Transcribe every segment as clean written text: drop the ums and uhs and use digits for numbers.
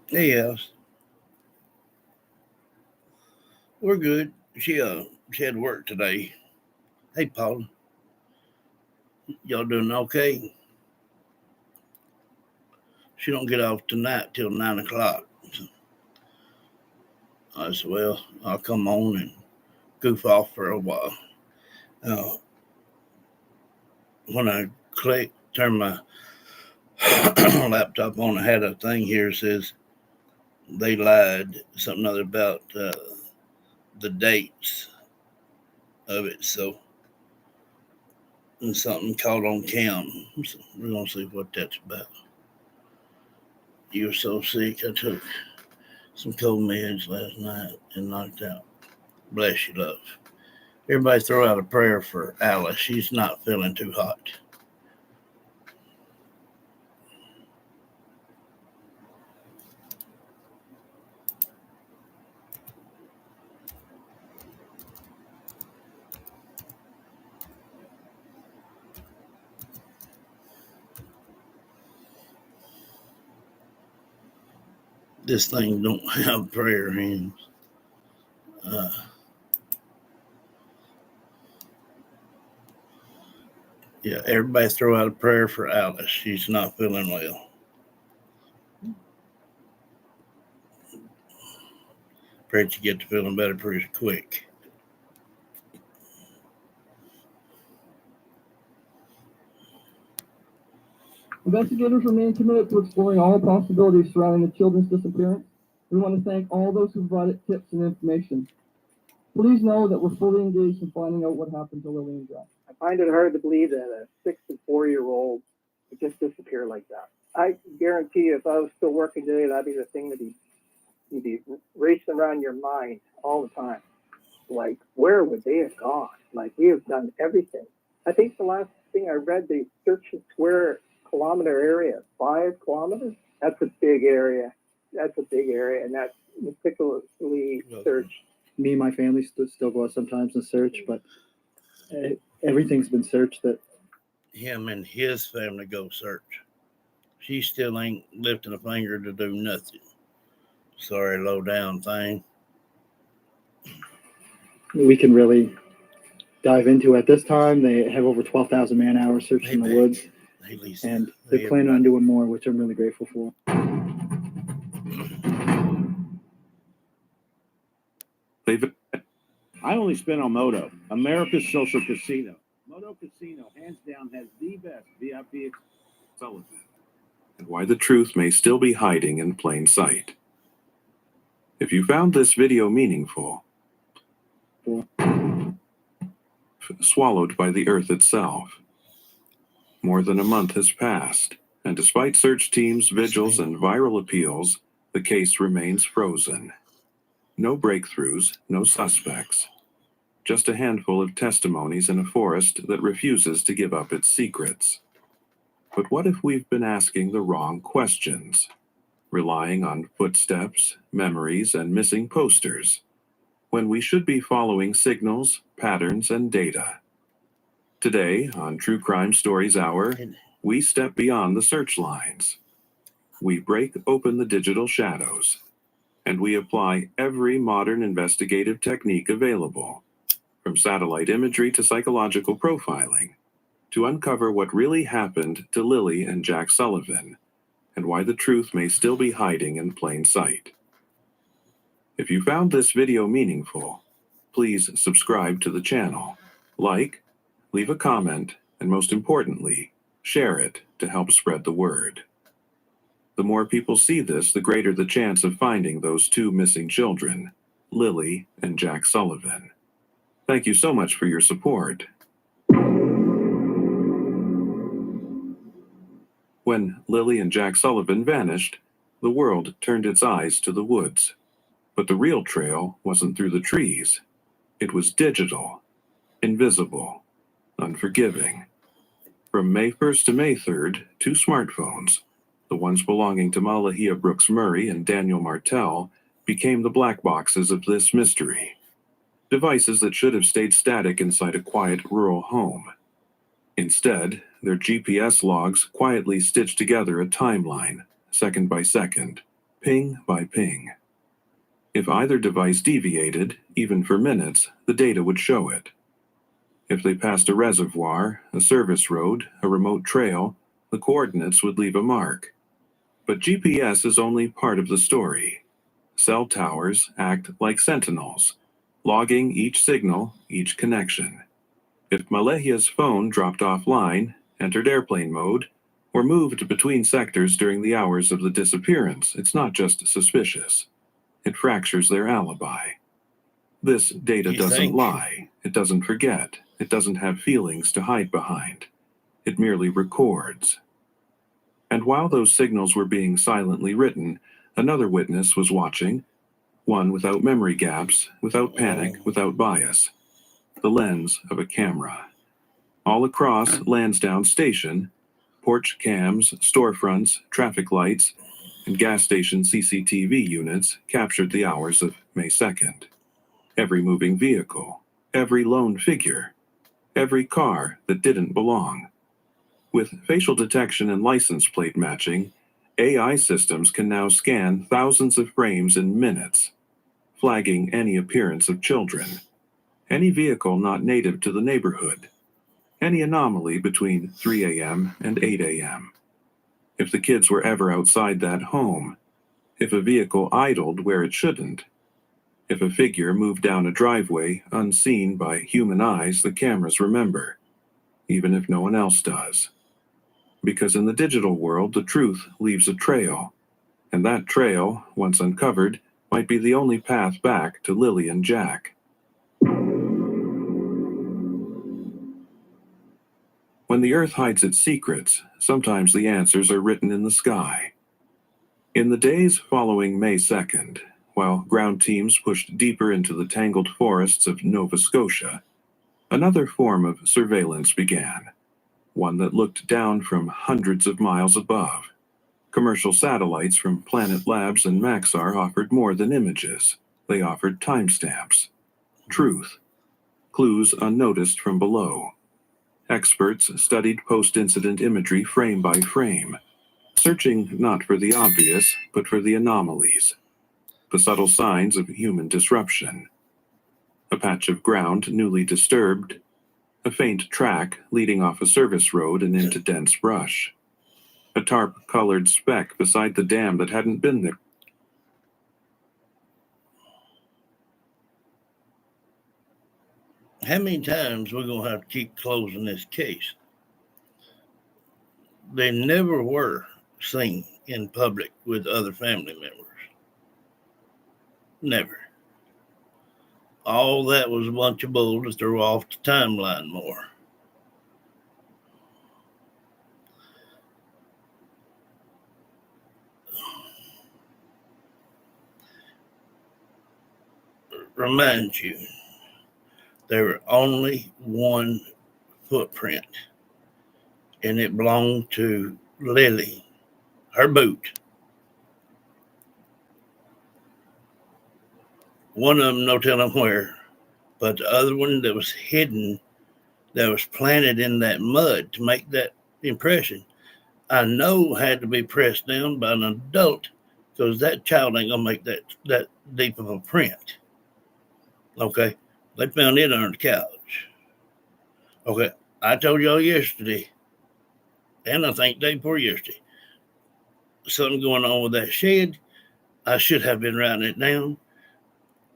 Hey, Alice. We're good. She had work today. Hey, Paula. Y'all doing okay? She don't get off tonight till 9 o'clock. So I said, well, I'll come on and goof off for a while. Uh, when I turn my laptop on, I had a thing here that says they lied, something other about the dates of it. So, and something called on cam. So we're going to see what that's about. You were so sick, I took some cold meds last night and knocked out. Bless you, love. Everybody throw out a prayer for Alice. She's not feeling too hot. This thing don't have prayer hands. Yeah, everybody throw out a prayer for Alice. She's not feeling well. Pray that you get to feeling better pretty quick. Investigators remain committed to exploring all possibilities surrounding the children's disappearance. We want to thank all those who provided tips and information. Please know that we're fully engaged in finding out what happened to Lily and Jack. I find it hard to believe that a 6 and 4-year-old would just disappear like that. I guarantee you, if I was still working today, that'd be the thing that you'd be racing around your mind all the time. Like, where would they have gone? Like, we have done everything. I think the last thing I read, they searched a square kilometer area, 5 kilometers. That's a big area. That's a big area, and that's meticulously searched. Me and my family still go out sometimes and search, but everything's been searched. That him and his family go search. She still ain't lifting a finger to do nothing. Sorry, low down thing. We can really dive into at this time. They have over 12,000 man hours searching the woods, and they're planning on doing more, which I'm really grateful for. I only spin on Moto, America's social casino. Moto Casino, hands down, has the best VIP Sullivan. And why the truth may still be hiding in plain sight. If you found this video meaningful, swallowed by the earth itself. More than a month has passed, and despite search teams, vigils, and viral appeals, the case remains frozen. No breakthroughs, no suspects. Just a handful of testimonies in a forest that refuses to give up its secrets. But what if we've been asking the wrong questions? Relying on footsteps, memories, and missing posters, when we should be following signals, patterns, and data. Today, on True Crime Stories Hour, we step beyond the search lines. We break open the digital shadows, and we apply every modern investigative technique available, from satellite imagery to psychological profiling, to uncover what really happened to Lily and Jack Sullivan, and why the truth may still be hiding in plain sight. If you found this video meaningful, please subscribe to the channel, like, leave a comment, and most importantly, share it to help spread the word. The more people see this, the greater the chance of finding those 2 missing children, Lily and Jack Sullivan. Thank you so much for your support. When Lily and Jack Sullivan vanished, the world turned its eyes to the woods. But the real trail wasn't through the trees. It was digital, invisible, unforgiving. From May 1st to May 3rd, 2 smartphones, the ones belonging to Malahia Brooks Murray and Daniel Martell, became the black boxes of this mystery. Devices that should have stayed static inside a quiet rural home. Instead, their GPS logs quietly stitched together a timeline, second by second, ping by ping. If either device deviated, even for minutes, the data would show it. If they passed a reservoir, a service road, a remote trail, the coordinates would leave a mark. But GPS is only part of the story. Cell towers act like sentinels, logging each signal, each connection. If Malehia's phone dropped offline, entered airplane mode, or moved between sectors during the hours of the disappearance, it's not just suspicious. It fractures their alibi. This data You doesn't think? lie. It doesn't forget. It doesn't have feelings to hide behind. It merely records. And while those signals were being silently written, another witness was watching, one without memory gaps, without panic, without bias. The lens of a camera. All across Lansdowne Station, porch cams, storefronts, traffic lights, and gas station CCTV units captured the hours of May 2nd. Every moving vehicle, every lone figure, every car that didn't belong. With facial detection and license plate matching, AI systems can now scan thousands of frames in minutes, flagging any appearance of children, any vehicle not native to the neighborhood, any anomaly between 3 a.m. and 8 a.m. If the kids were ever outside that home, if a vehicle idled where it shouldn't, if a figure moved down a driveway unseen by human eyes, the cameras remember, even if no one else does. Because in the digital world, the truth leaves a trail, and that trail, once uncovered, might be the only path back to Lily and Jack. When the earth hides its secrets, sometimes the answers are written in the sky. In the days following May 2nd, while ground teams pushed deeper into the tangled forests of Nova Scotia, another form of surveillance began, one that looked down from hundreds of miles above. Commercial satellites from Planet Labs and Maxar offered more than images. They offered timestamps, truth, clues unnoticed from below. Experts studied post-incident imagery frame by frame, searching not for the obvious, but for the anomalies, the subtle signs of human disruption. A patch of ground newly disturbed, a faint track leading off a service road and into dense brush, a tarp-colored speck beside the dam that hadn't been there. How many times we're going to have to keep closing this case? They never were seen in public with other family members. Never. All that was a bunch of bull to throw off the timeline more. Remind you, there were only one footprint, and it belonged to Lily, her boot. One of them, no telling where, but the other one that was hidden, that was planted in that mud to make that impression, I know had to be pressed down by an adult, because that child ain't gonna make that deep of a print. Okay, they found it under the couch. Okay, I told y'all yesterday, and I think day before yesterday, something going on with that shed. I should have been writing it down,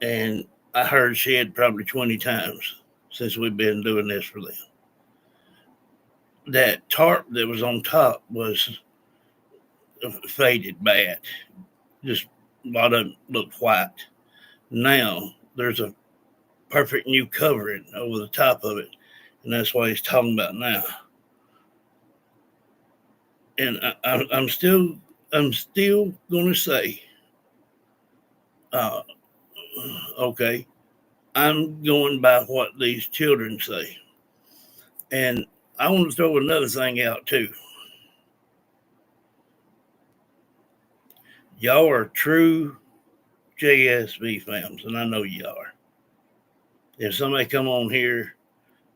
and I heard shed probably 20 times since we've been doing this for them. That tarp that was on top was faded bad. Just a lot of it looked white. Now there's a perfect new covering over the top of it, and that's what he's talking about now. And I'm still going to say, okay, I'm going by what these children say, and I want to throw another thing out too. Y'all are true JSV fans, and I know you are. If somebody come on here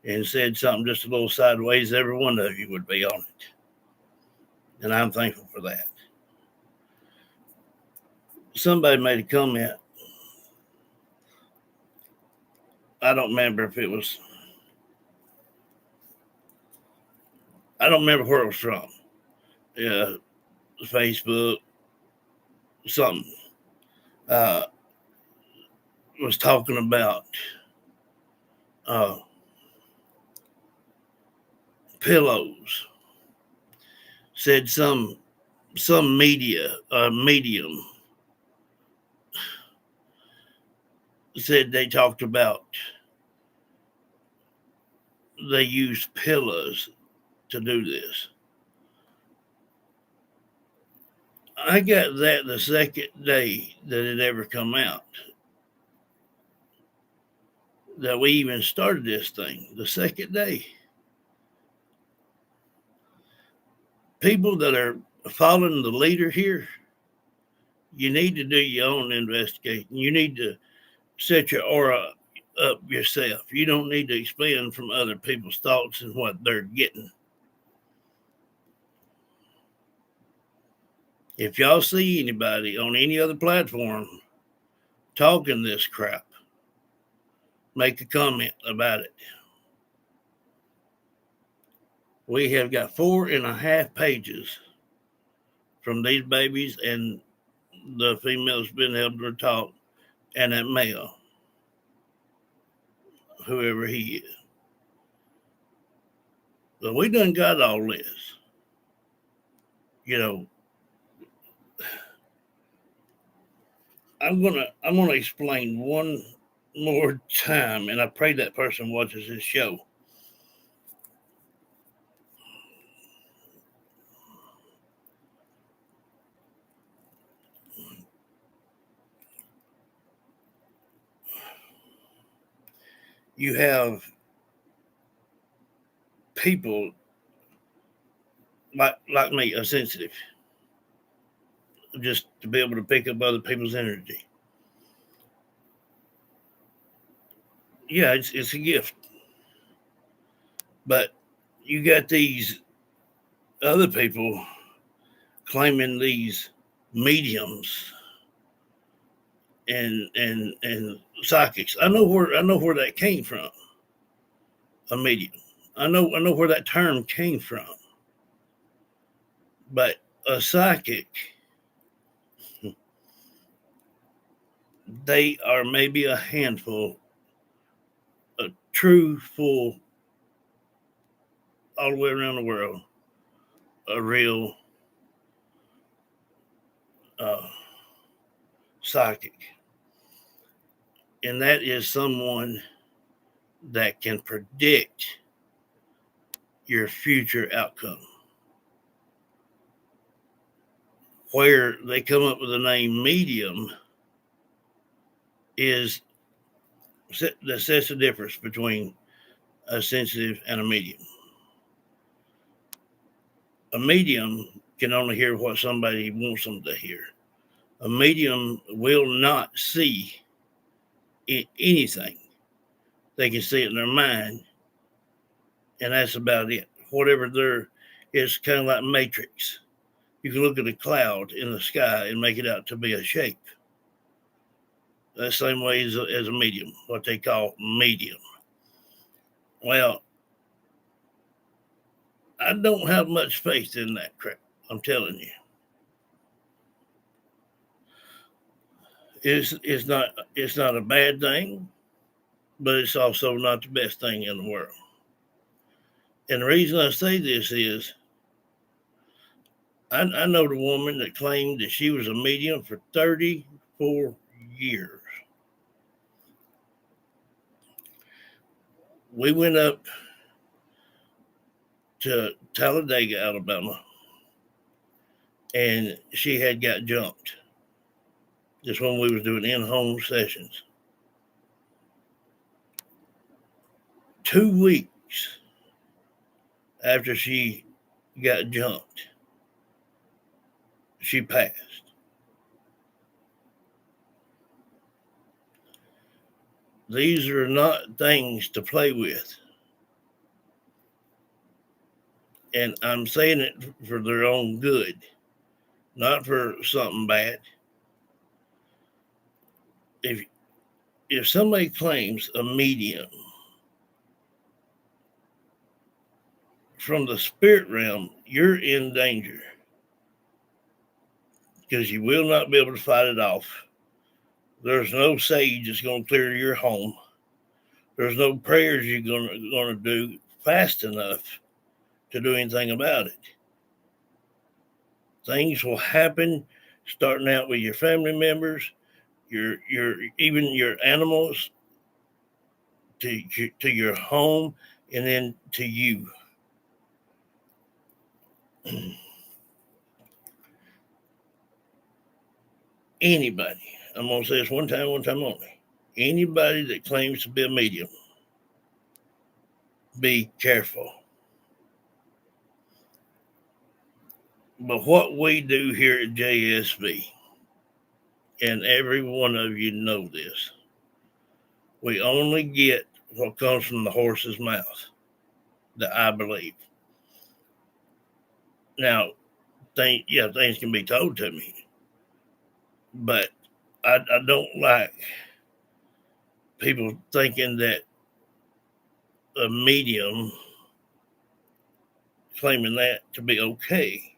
and said something just a little sideways, every one of you would be on it. And I'm thankful for that. somebody made a comment. I don't remember if it was, I don't remember where it was from. Yeah, Facebook, something. Was talking about pillows. Said some medium said they talked about they use pillows to do this. I got that the second day that it ever come out, that we even started this thing. The second day, people that are following the leader here, you need to do your own investigation. You need to set your aura up yourself. You don't need to explain from other people's thoughts and what they're getting. If y'all see anybody on any other platform talking this crap, make a comment about it. We have got 4.5 pages from these babies and the females been able to talk, and that male, whoever he is. But we done got all this. You know, I'm gonna explain one more time, and I pray that person watches this show. You have people like me, a sensitive, just to be able to pick up other people's energy. Yeah, it's a gift. But you got these other people claiming these mediums and psychics. I know where that came from. A medium. I know where that term came from. But a psychic, they are maybe a handful, a true full all the way around the world, a real psychic. And that is someone that can predict your future outcome. Where they come up with the name medium is that sets the difference between a sensitive and a medium. A medium can only hear what somebody wants them to hear. A medium will not see anything. They can see it in their mind, and that's about it. Whatever it's kind of like Matrix. You can look at a cloud in the sky and make it out to be a shape. The same way as a medium, what they call medium. Well, I don't have much faith in that crap. I'm telling you. It's not a bad thing, but it's also not the best thing in the world. And the reason I say this is I know the woman that claimed that she was a medium for 34 years. We went up to Talladega, Alabama, and she had got jumped. Just when we was doing in-home sessions. 2 weeks after she got jumped, she passed. These are not things to play with. And I'm saying it for their own good, not for something bad. if somebody claims a medium from the spirit realm, you're in danger because you will not be able to fight it off. There's no sage that's going to clear your home. There's no prayers you're going to do fast enough to do anything about it. Things will happen starting out with your family members, even your animals, to your home, and then to you. Anybody, I'm going to say this one time only. Anybody that claims to be a medium, be careful. But what we do here at JSV, and every one of you know this, we only get what comes from the horse's mouth, that I believe. Now, things can be told to me, but I don't like people thinking that a medium claiming that to be okay,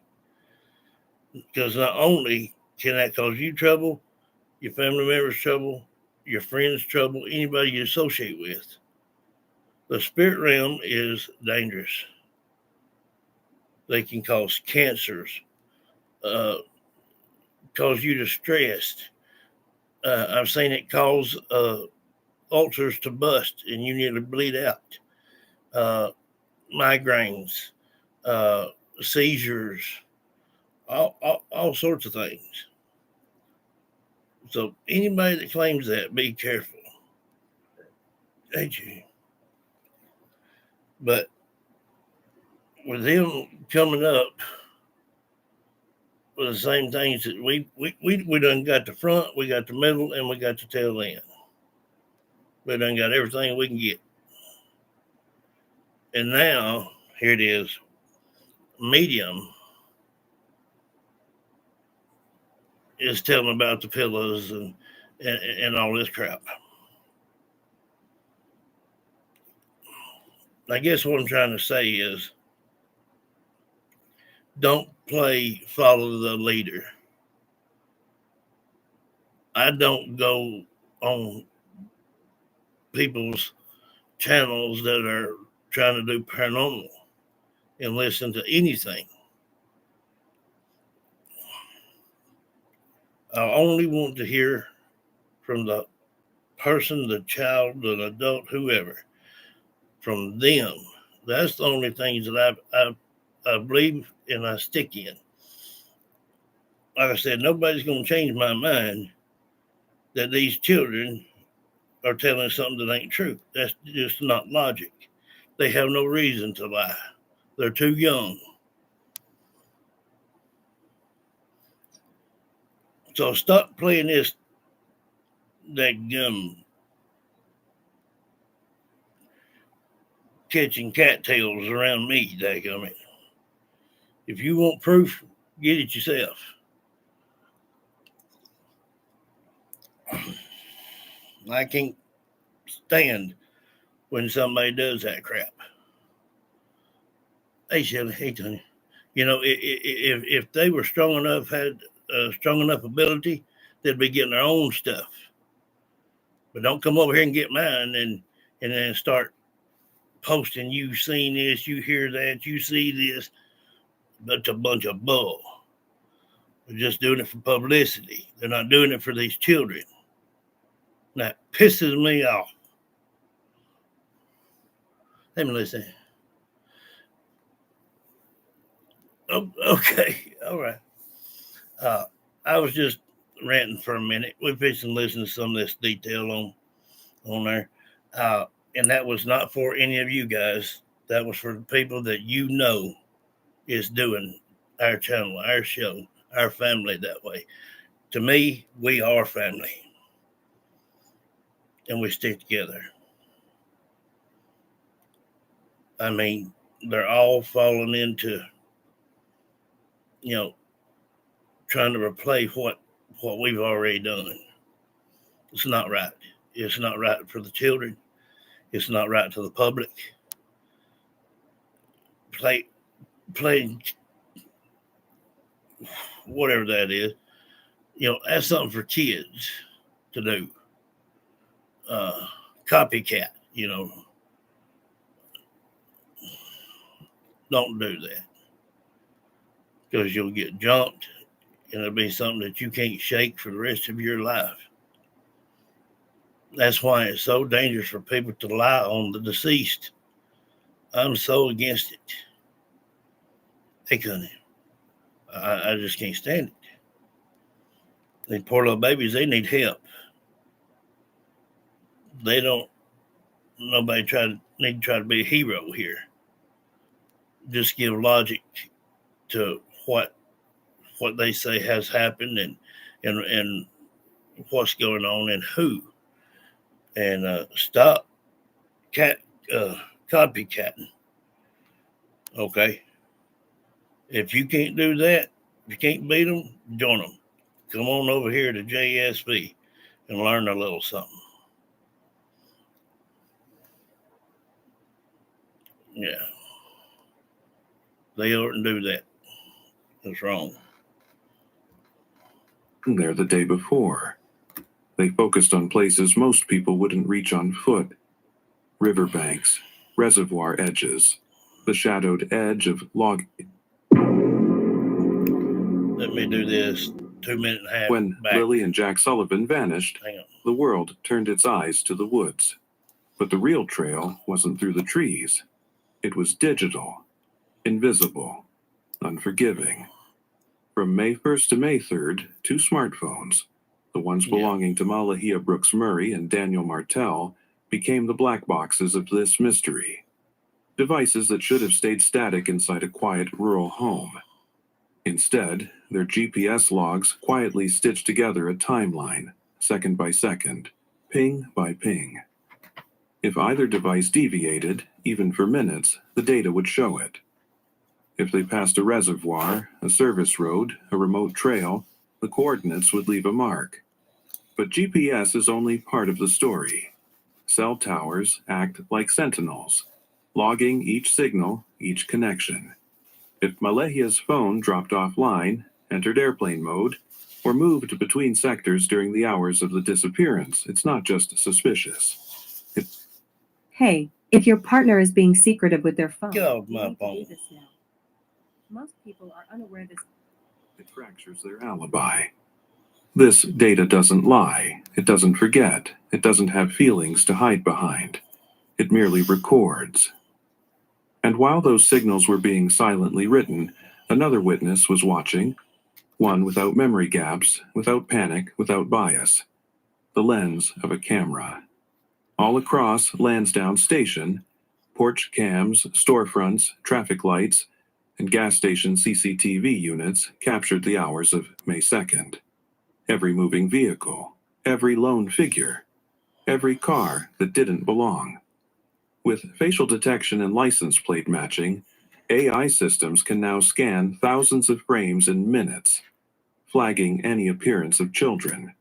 because not only can that cause you trouble, your family members trouble, your friends trouble, anybody you associate with. The spirit realm is dangerous. They can cause cancers, cause you distressed. I've seen it cause ulcers to bust and you nearly bleed out. Migraines, seizures, all sorts of things. So anybody that claims that, be careful. Ain't you? But with them coming up with the same things that we done got the front, we got the middle, and we got the tail end. We done got everything we can get. And now, here it is, medium is telling about the pillows and all this crap. I guess what I'm trying to say is, don't follow the leader. I don't go on people's channels that are trying to do paranormal and listen to anything. I only want to hear from the person, the child, the adult, whoever, from them. That's the only things that I believe and I stick in. Like I said, nobody's going to change my mind that these children are telling something that ain't true. That's just not logic. They have no reason to lie. They're too young. So stop playing this that gum catching cattails around me, dadgummit. If you want proof, get it yourself. I can't stand when somebody does that crap. Hey, Shelly, hey, Tony. You know, if they were strong enough, had strong enough ability, they'd be getting their own stuff. But don't come over here and get mine and then start posting, you seen this, you hear that, you see this. That's a bunch of bull. They're just doing it for publicity. They're not doing it for these children. That pisses me off. Let me listen. Oh, okay, all right. I was just ranting for a minute. We're fixing to listen to some of this detail on there. And that was not for any of you guys. That was for the people that you know is doing our channel, our show, our family that way. To me, we are family. And we stick together. I mean, they're all falling into, trying to replace what we've already done. It's not right. It's not right for the children. It's not right to the public. Play, playing, whatever that is. That's something for kids to do. Copycat. Don't do that because you'll get jumped, and it'll be something that you can't shake for the rest of your life. That's why it's so dangerous for people to lie on the deceased. I'm so against it. They couldn't. I just can't stand it. These poor little babies, they need help. They don't. Nobody need to try to be a hero here. Just give logic to what they say has happened and what's going on and who, and stop copycatting. Okay, if you can't do that, if you can't beat them, join them. Come on over here to JSB and learn a little something. Yeah, they oughtn't do that. That's wrong. There the day before. They focused on places most people wouldn't reach on foot. Riverbanks, reservoir edges, the shadowed edge of log. Let me do this 2 minute and a half. When back. Lily and Jack Sullivan vanished, the world turned its eyes to the woods. But the real trail wasn't through the trees. It was digital, invisible, unforgiving. From May 1st to May 3rd, 2 smartphones, the ones belonging to Malahia Brooks Murray and Daniel Martell, became the black boxes of this mystery. Devices that should have stayed static inside a quiet rural home. Instead, their GPS logs quietly stitched together a timeline, second by second, ping by ping. If either device deviated, even for minutes, the data would show it. If they passed a reservoir, a service road, a remote trail, the coordinates would leave a mark. But GPS is only part of the story. Cell towers act like sentinels, logging each signal, each connection. If Malahia's phone dropped offline, entered airplane mode, or moved between sectors during the hours of the disappearance, it's not just suspicious. Hey, if your partner is being secretive with their phone, Get off you my need to phone. do this now. Most people are unaware this. It fractures their alibi. This data doesn't lie. It doesn't forget. It doesn't have feelings to hide behind. It merely records. And while those signals were being silently written, another witness was watching, one without memory gaps, without panic, without bias. The lens of a camera. All across Lansdowne Station, porch cams, storefronts, traffic lights, and gas station CCTV units captured the hours of May 2nd. Every moving vehicle, every lone figure, every car that didn't belong. With facial detection and license plate matching, AI systems can now scan thousands of frames in minutes, flagging any appearance of children,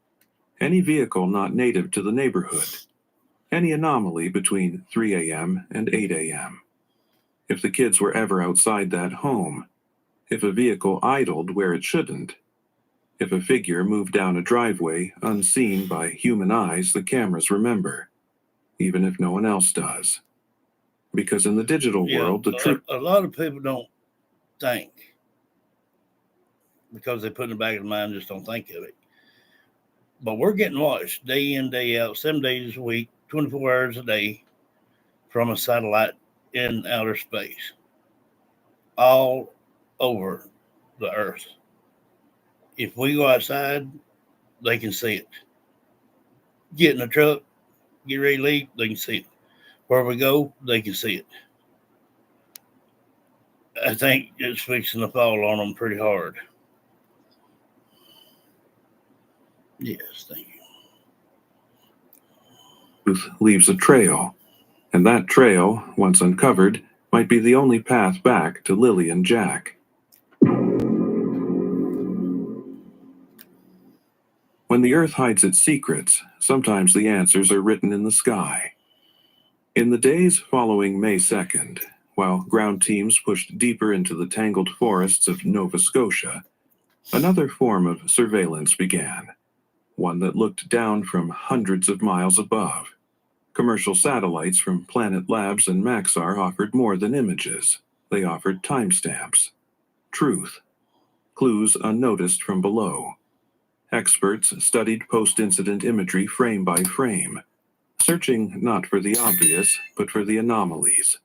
any vehicle not native to the neighborhood, any anomaly between 3 a.m. and 8 a.m. If the kids were ever outside that home, if a vehicle idled where it shouldn't, if a figure moved down a driveway unseen by human eyes, the cameras remember, even if no one else does. Because in the digital world, the truth. A lot of people don't think because they put in the back of their mind, just don't think of it. But we're getting watched day in, day out, 7 days a week, 24 hours a day from a satellite in outer space, all over the earth. If we go outside, they can see it. Get in the truck, get ready to leave, they can see it. Where we go, they can see it. I think it's fixing to fall on them pretty hard. Yes, thank you. Truth leaves a trail, and that trail, once uncovered, might be the only path back to Lily and Jack. When the earth hides its secrets, sometimes the answers are written in the sky. In the days following May 2nd, while ground teams pushed deeper into the tangled forests of Nova Scotia, another form of surveillance began, one that looked down from hundreds of miles above. Commercial satellites from Planet Labs and Maxar offered more than images. They offered timestamps, truth, clues unnoticed from below. Experts studied post-incident imagery frame by frame, searching not for the obvious, but for the anomalies,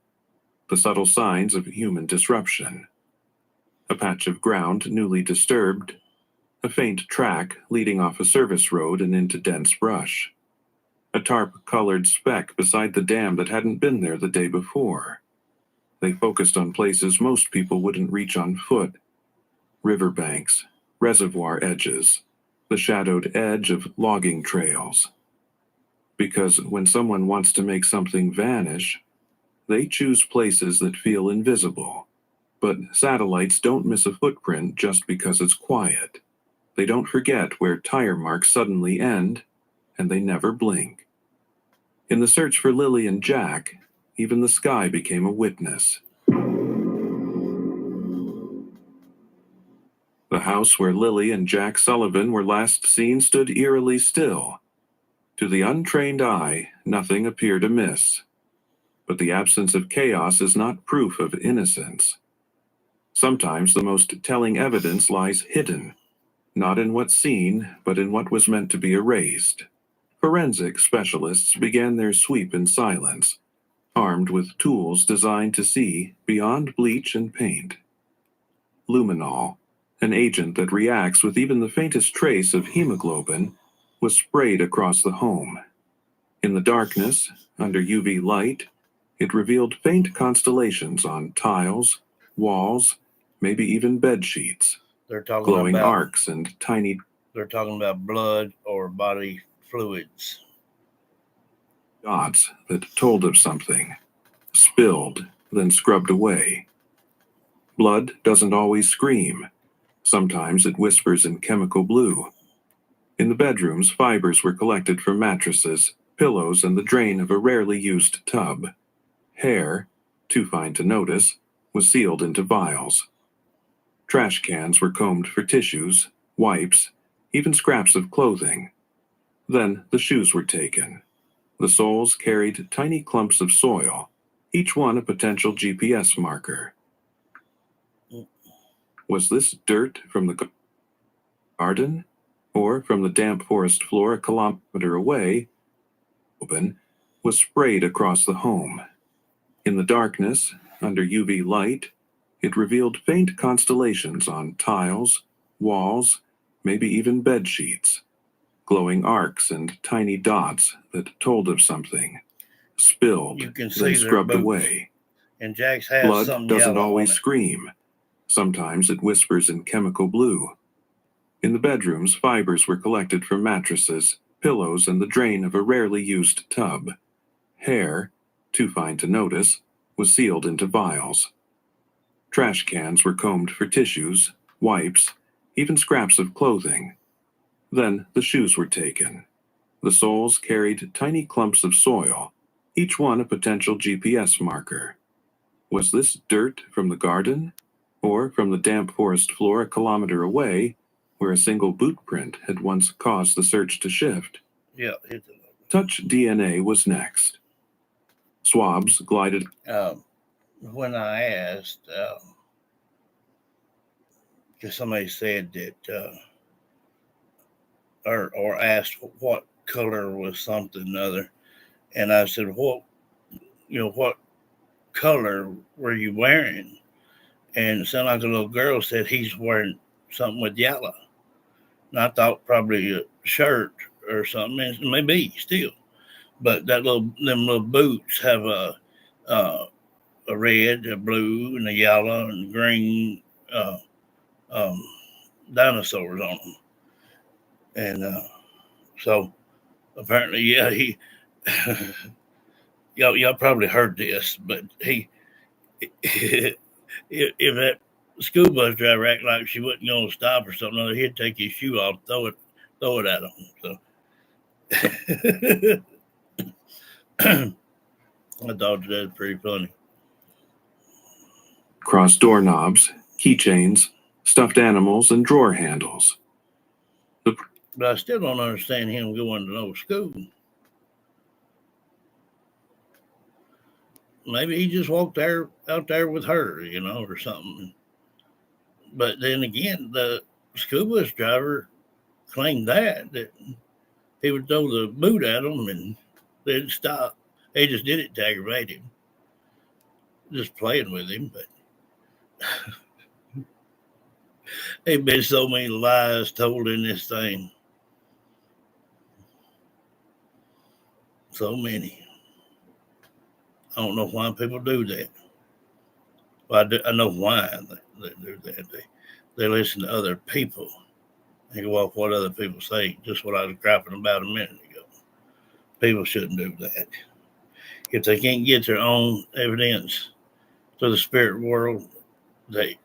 the subtle signs of human disruption. A patch of ground newly disturbed, a faint track leading off a service road and into dense brush, a tarp-colored speck beside the dam that hadn't been there the day before. They focused on places most people wouldn't reach on foot: riverbanks, reservoir edges, the shadowed edge of logging trails. Because when someone wants to make something vanish, they choose places that feel invisible. But satellites don't miss a footprint just because it's quiet. They don't forget where tire marks suddenly end, and they never blink. In the search for Lily and Jack, even the sky became a witness. The house where Lily and Jack Sullivan were last seen stood eerily still. To the untrained eye, nothing appeared amiss. But the absence of chaos is not proof of innocence. Sometimes the most telling evidence lies hidden, not in what's seen, but in what was meant to be erased. Forensic specialists began their sweep in silence, armed with tools designed to see beyond bleach and paint. Luminol, an agent that reacts with even the faintest trace of hemoglobin, was sprayed across the home. In the darkness, under UV light, it revealed faint constellations on tiles, walls, maybe even bed sheets, They're talking glowing about arcs and tiny they're talking about blood or body fluids. dots that told of something, spilled, then scrubbed away. Blood doesn't always scream. Sometimes it whispers in chemical blue. In the bedrooms, fibers were collected from mattresses, pillows, and the drain of a rarely used tub. Hair, too fine to notice, was sealed into vials. Trash cans were combed for tissues, wipes, even scraps of clothing. Then the shoes were taken. The soles carried tiny clumps of soil, each one a potential GPS marker. Was this dirt from the garden, or from the damp forest floor a kilometer away? Open was sprayed across the home. In the darkness, under UV light, it revealed faint constellations on tiles, walls, maybe even bed sheets, glowing arcs and tiny dots that told of something, spilled, You can see then their scrubbed boots. away. And Jack's has Blood something doesn't yellow always on it. scream. Sometimes it whispers in chemical blue. In the bedrooms, fibers were collected from mattresses, pillows, and the drain of a rarely used tub. Hair, too fine to notice, was sealed into vials. Trash cans were combed for tissues, wipes, even scraps of clothing. Then the shoes were taken. The soles carried tiny clumps of soil, each one a potential GPS marker. Was this dirt from the garden, or from the damp forest floor a kilometer away, where a single boot print had once caused the search to shift? Yeah. Touch DNA was next. Swabs glided. When I asked, because somebody said that, or asked what color was something or other, and I said, what color were you wearing? And it sounded like a little girl said he's wearing something with yellow. And I thought probably a shirt or something, and maybe still. But them little boots have a red, a blue, and a yellow and green dinosaurs on them. And so apparently, yeah, he y'all probably heard this, but he if that school bus driver act like she wasn't going to stop or something, he'd take his shoe off, throw throw it at them. So I thought that was pretty funny. Cross doorknobs, keychains, stuffed animals, and drawer handles. But I still don't understand him going to no school. Maybe he just walked out there with her, or something. But then again, the school bus driver claimed that he would throw the boot at them and they'd stop. They just did it to aggravate him, just playing with him. But there's been so many lies told in this thing. So many. I don't know why people do that. Well, I know why they do that. They listen to other people and go off what other people say, just what I was griping about a minute ago. People shouldn't do that. If they can't get their own evidence to the spirit world, they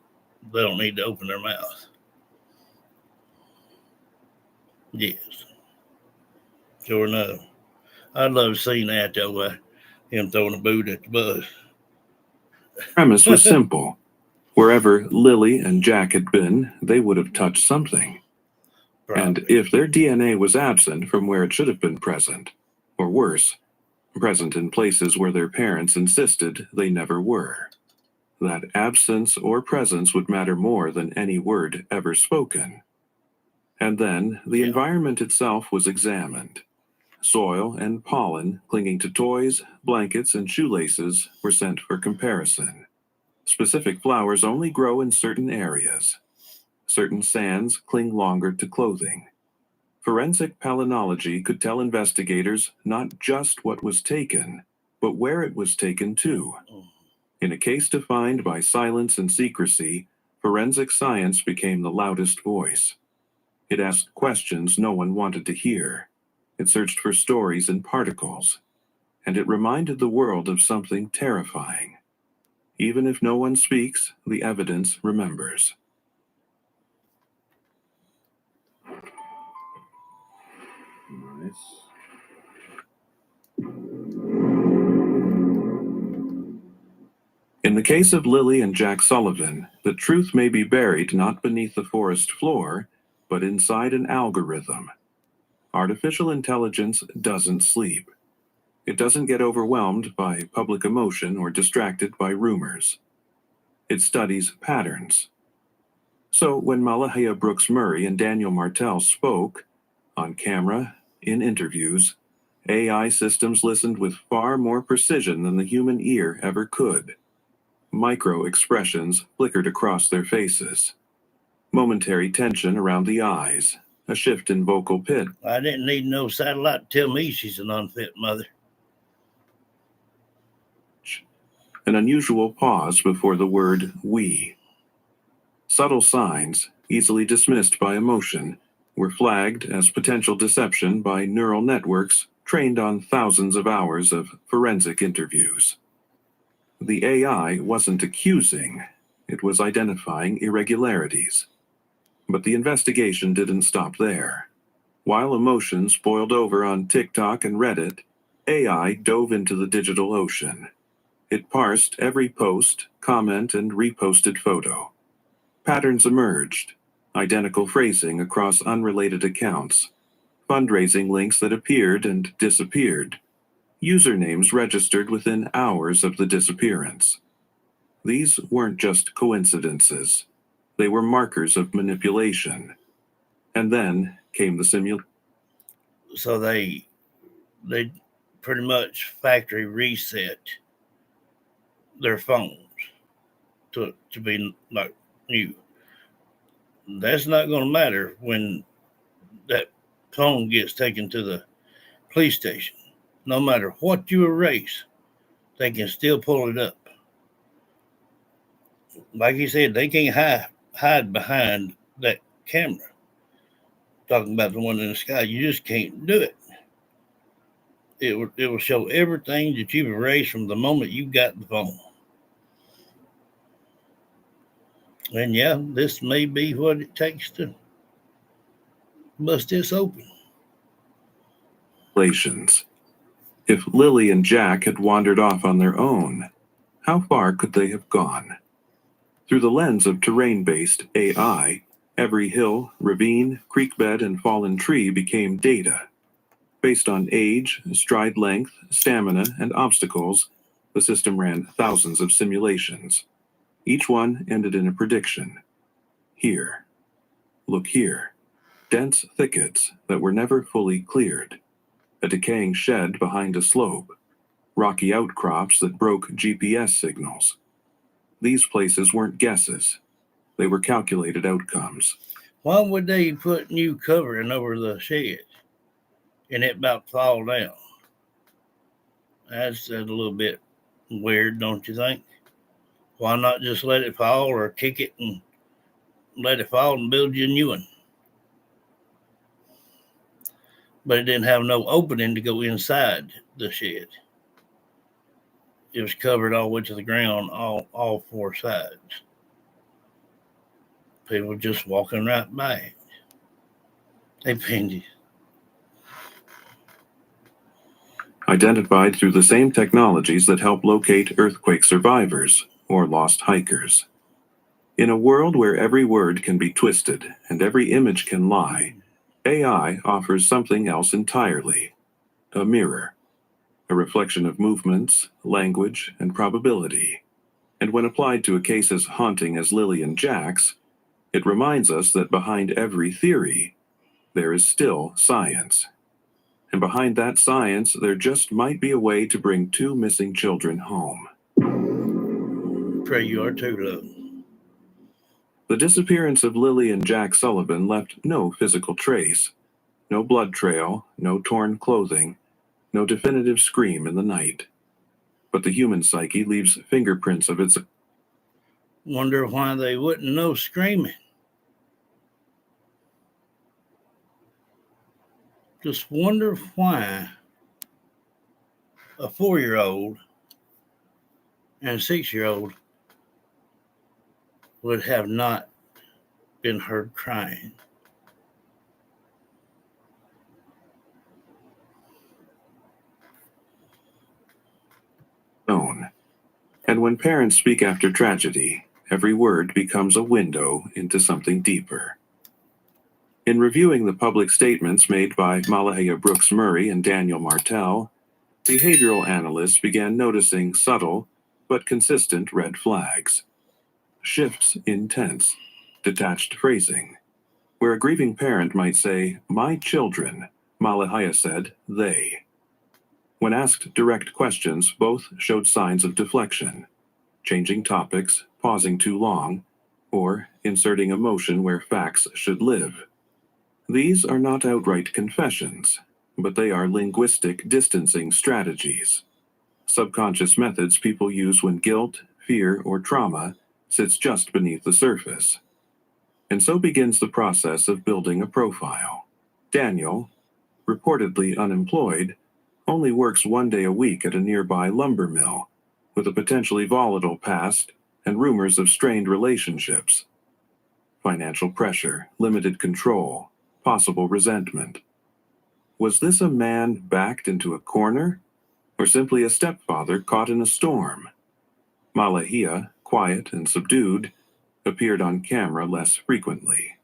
don't need to open their mouth. Yes. Sure enough. I'd love to see that though, him throwing a boot at the bus. The premise was simple. Wherever Lily and Jack had been, they would have touched something. Probably. And if their DNA was absent from where it should have been present, or worse, present in places where their parents insisted they never were, that absence or presence would matter more than any word ever spoken. And then the environment itself was examined. Soil and pollen clinging to toys, blankets, and shoelaces were sent for comparison. Specific flowers only grow in certain areas. Certain sands cling longer to clothing. Forensic palynology could tell investigators not just what was taken, but where it was taken to. In a case defined by silence and secrecy, forensic science became the loudest voice. It asked questions no one wanted to hear. It searched for stories in particles. And it reminded the world of something terrifying. Even if no one speaks, the evidence remembers. Nice. In the case of Lily and Jack Sullivan, the truth may be buried not beneath the forest floor, but inside an algorithm. Artificial intelligence doesn't sleep. It doesn't get overwhelmed by public emotion or distracted by rumors. It studies patterns. So when Malahia Brooks Murray and Daniel Martell spoke, on camera, in interviews, AI systems listened with far more precision than the human ear ever could. Micro expressions flickered across their faces. Momentary tension around the eyes, a shift in vocal pitch. I didn't need no satellite to tell me she's an unfit mother. An unusual pause before the word we. Subtle signs, easily dismissed by emotion, were flagged as potential deception by neural networks trained on thousands of hours of forensic interviews. The AI wasn't accusing, it was identifying irregularities. But the investigation didn't stop there. While emotions boiled over on TikTok and Reddit, AI dove into the digital ocean. It parsed every post, comment, and reposted photo. Patterns emerged, identical phrasing across unrelated accounts, fundraising links that appeared and disappeared, usernames registered within hours of the disappearance. These weren't just coincidences. They were markers of manipulation. And then came the simulation. So they pretty much factory reset their phones to be like new. That's not going to matter when that phone gets taken to the police station. No matter what you erase, they can still pull it up. Like you said, they can't hide behind that camera. Talking about the one in the sky, you just can't do it. It will show everything that you've erased from the moment you got the phone. And yeah, this may be what it takes to Bust this open. Relations. If Lily and Jack had wandered off on their own, how far could they have gone? Through the lens of terrain-based AI, every hill, ravine, creek bed, and fallen tree became data. Based on age, stride length, stamina, and obstacles, the system ran thousands of simulations. Each one ended in a prediction. Here. Look here. Dense thickets that were never fully cleared. A decaying shed behind a slope. Rocky outcrops that broke GPS signals. These places weren't guesses. They were calculated outcomes. Why would they put new covering over the shed and it about to fall down? That's a little bit weird, don't you think? Why not just let it fall or kick it and let it fall and build you a new one? But it didn't have no opening to go inside the shed. It was covered all the way to the ground, all four sides. People just walking right by it. They pinned Identified through the same technologies that help locate earthquake survivors or lost hikers. In a world where every word can be twisted and every image can lie, AI offers something else entirely. A mirror. A reflection of movements, language, and probability. And when applied to a case as haunting as Lily and Jack's, it reminds us that behind every theory, there is still science. And behind that science, there just might be a way to bring two missing children home. Pray you are too, love. The disappearance of Lily and Jack Sullivan left no physical trace, no blood trail, no torn clothing, no definitive scream in the night. But the human psyche leaves fingerprints of its. Wonder why they wouldn't know screaming. Just wonder why a 4-year-old and a 6-year-old would have not been heard crying. Known. And when parents speak after tragedy, every word becomes a window into something deeper. In reviewing the public statements made by Malahia Brooks Murray and Daniel Martell, behavioral analysts began noticing subtle but consistent red flags. Shifts in tense, detached phrasing. Where a grieving parent might say, "My children," Malahia said, "they." When asked direct questions, both showed signs of deflection, changing topics, pausing too long, or inserting emotion where facts should live. These are not outright confessions, but they are linguistic distancing strategies. Subconscious methods people use when guilt, fear, or trauma sits just beneath the surface. And so begins the process of building a profile. Daniel, reportedly unemployed, only works 1 day a week at a nearby lumber mill, with a potentially volatile past and rumors of strained relationships. Financial pressure, limited control, possible resentment. Was this a man backed into a corner, or simply a stepfather caught in a storm? Malahia, quiet and subdued, appeared on camera less frequently.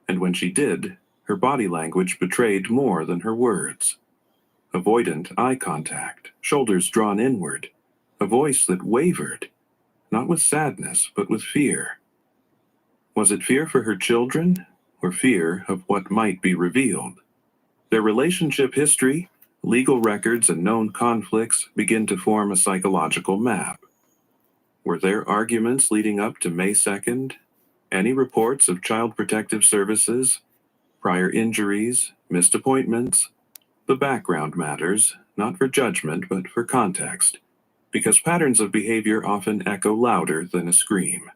And when she did, her body language betrayed more than her words. Avoidant eye contact, shoulders drawn inward, a voice that wavered, not with sadness, but with fear. Was it fear for her children, or fear of what might be revealed? Their relationship history, legal records, and known conflicts begin to form a psychological map. Were there arguments leading up to May 2nd? Any reports of Child Protective Services? Prior injuries? Missed appointments? The background matters, not for judgment, but for context, because patterns of behavior often echo louder than a scream.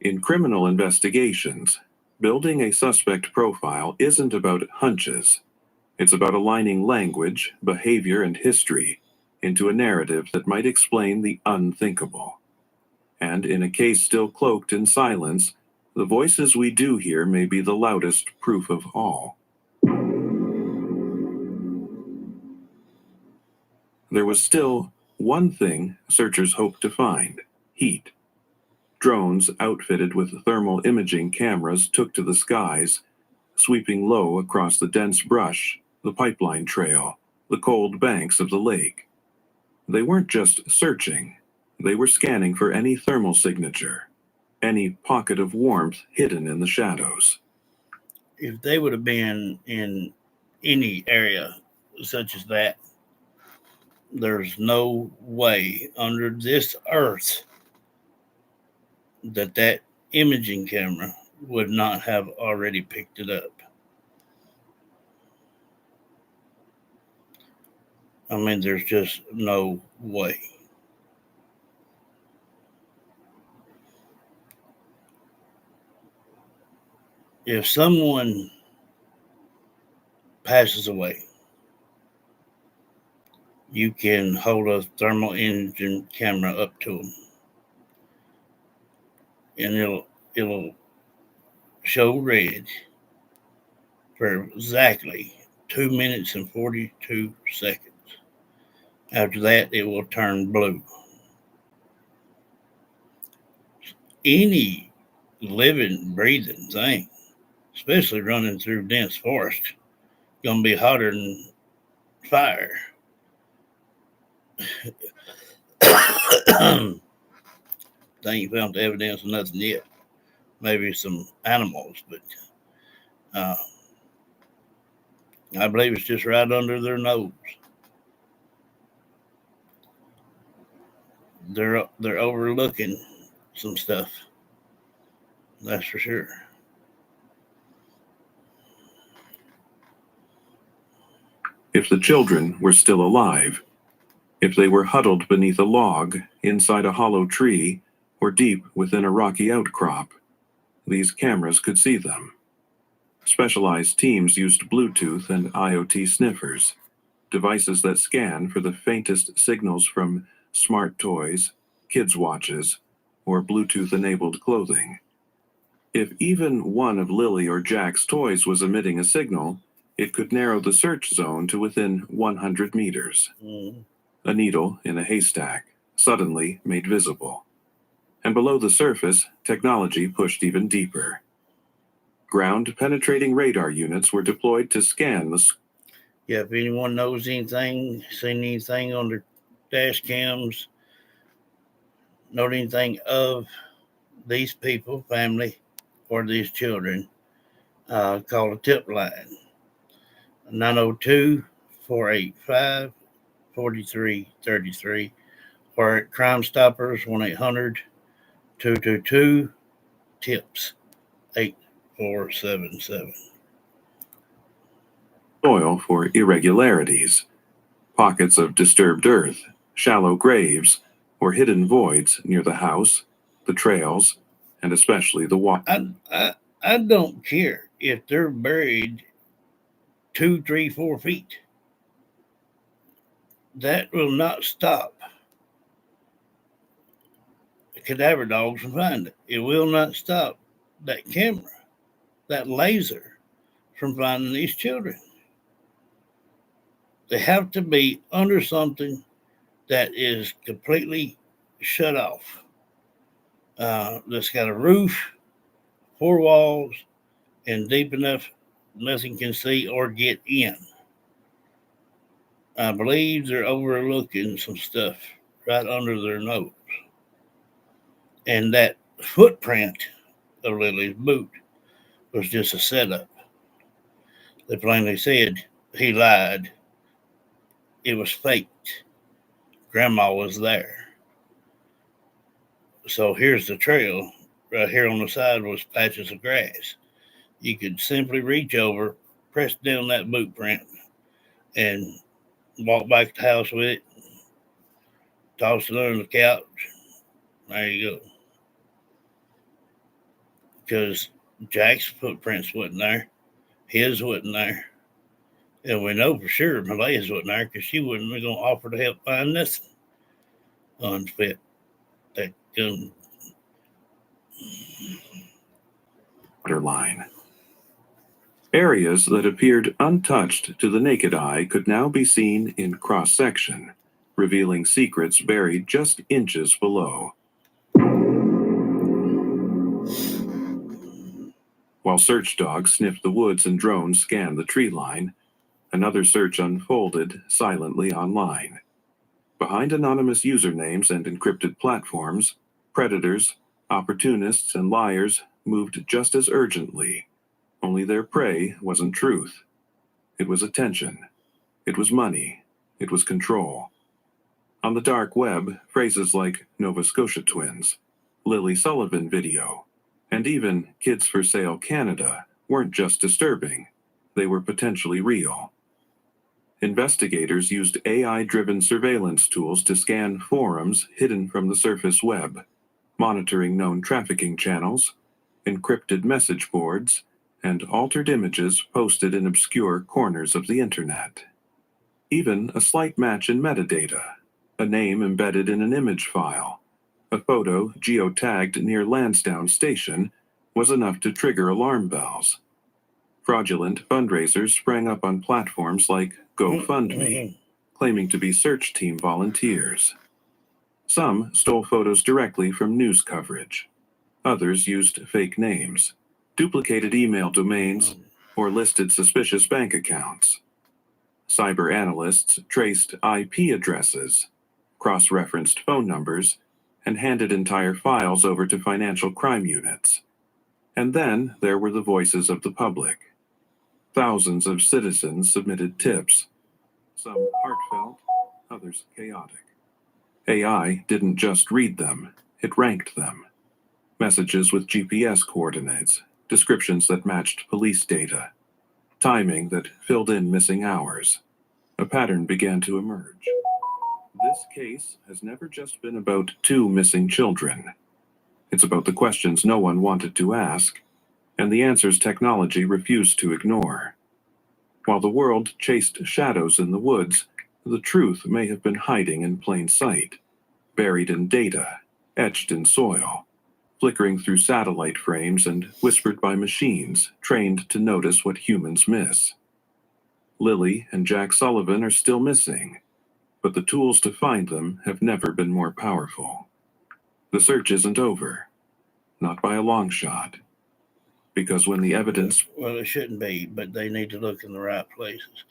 In criminal investigations, building a suspect profile isn't about hunches. It's about aligning language, behavior, and history into a narrative that might explain the unthinkable. And in a case still cloaked in silence, the voices we do hear may be the loudest proof of all. There was still one thing searchers hoped to find: heat. Drones outfitted with thermal imaging cameras took to the skies, sweeping low across the dense brush, the pipeline trail, the cold banks of the lake. They weren't just searching, they were scanning for any thermal signature, any pocket of warmth hidden in the shadows. If they would have been in any area such as that, there's no way under this earth that imaging camera would not have already picked it up. I mean, there's just no way. If someone passes away, you can hold a thermal imaging camera up to them, and it'll show red for exactly 2 minutes and 42 seconds. After that, it will turn blue. Any living, breathing thing, especially running through dense forest, gonna be hotter than fire. They ain't found the evidence of nothing yet. Maybe some animals, but I believe it's just right under their nose. They're overlooking some stuff. That's for sure. If the children were still alive, if they were huddled beneath a log, inside a hollow tree, or deep within a rocky outcrop, these cameras could see them. Specialized teams used Bluetooth and IoT sniffers, devices that scan for the faintest signals from smart toys, kids' watches, or Bluetooth-enabled clothing. If even one of Lily or Jack's toys was emitting a signal, it could narrow the search zone to within 100 meters. A needle in a haystack, suddenly made visible. And below the surface, technology pushed even deeper. Ground-penetrating radar units were deployed to scan the... Yeah, if anyone knows anything, seen anything on their dash cams, know anything of these people, family, or these children, call a tip line, 902-485-4333, or at Crime Stoppers, 1-800-222-TIPS, 8477. soil for irregularities, pockets of disturbed earth, shallow graves, or hidden voids near the house, the trails, and especially the water. I don't care if they're buried 2, 3, 4 feet. That will not stop cadaver dogs from finding it. It will not stop that camera, that laser, from finding these children. They have to be under something that is completely shut off. That's got a roof, 4 walls, and deep enough nothing can see or get in. I believe they're overlooking some stuff right under their nose. And that footprint of Lily's boot was just a setup. They plainly said he lied. It was faked. Grandma was there. So here's the trail. Right here on the side was patches of grass. You could simply reach over, press down that boot print, and walk back to the house with it, toss it under the couch. There you go. Because Jack's footprints wasn't there. His wasn't there. And we know for sure Malaya's wasn't there because she wasn't going to offer to help find nothing unfit. That gun. waterline. Areas that appeared untouched to the naked eye could now be seen in cross-section, revealing secrets buried just inches below. While search dogs sniffed the woods and drones scanned the tree line, another search unfolded silently online. Behind anonymous usernames and encrypted platforms, predators, opportunists, and liars moved just as urgently. Only their prey wasn't truth. It was attention. It was money. It was control. On the dark web, phrases like Nova Scotia twins, Lily Sullivan video, and even Kids for Sale Canada weren't just disturbing. They were potentially real. Investigators used AI-driven surveillance tools to scan forums hidden from the surface web, monitoring known trafficking channels, encrypted message boards, and altered images posted in obscure corners of the internet. Even a slight match in metadata, a name embedded in an image file, a photo geotagged near Lansdowne Station, was enough to trigger alarm bells. Fraudulent fundraisers sprang up on platforms like GoFundMe, claiming to be search team volunteers. Some stole photos directly from news coverage. Others used fake names, duplicated email domains, or listed suspicious bank accounts. Cyber analysts traced IP addresses, cross-referenced phone numbers, and handed entire files over to financial crime units. And then there were the voices of the public. Thousands of citizens submitted tips, some heartfelt, others chaotic. AI didn't just read them, it ranked them. Messages with GPS coordinates, descriptions that matched police data, timing that filled in missing hours. A pattern began to emerge. This case has never just been about two missing children. It's about the questions no one wanted to ask, and the answers technology refused to ignore. While the world chased shadows in the woods, the truth may have been hiding in plain sight, buried in data, etched in soil, flickering through satellite frames and whispered by machines trained to notice what humans miss. Lily and Jack Sullivan are still missing, but the tools to find them have never been more powerful. The search isn't over, not by a long shot, because when the evidence... Well, it shouldn't be, but they need to look in the right places.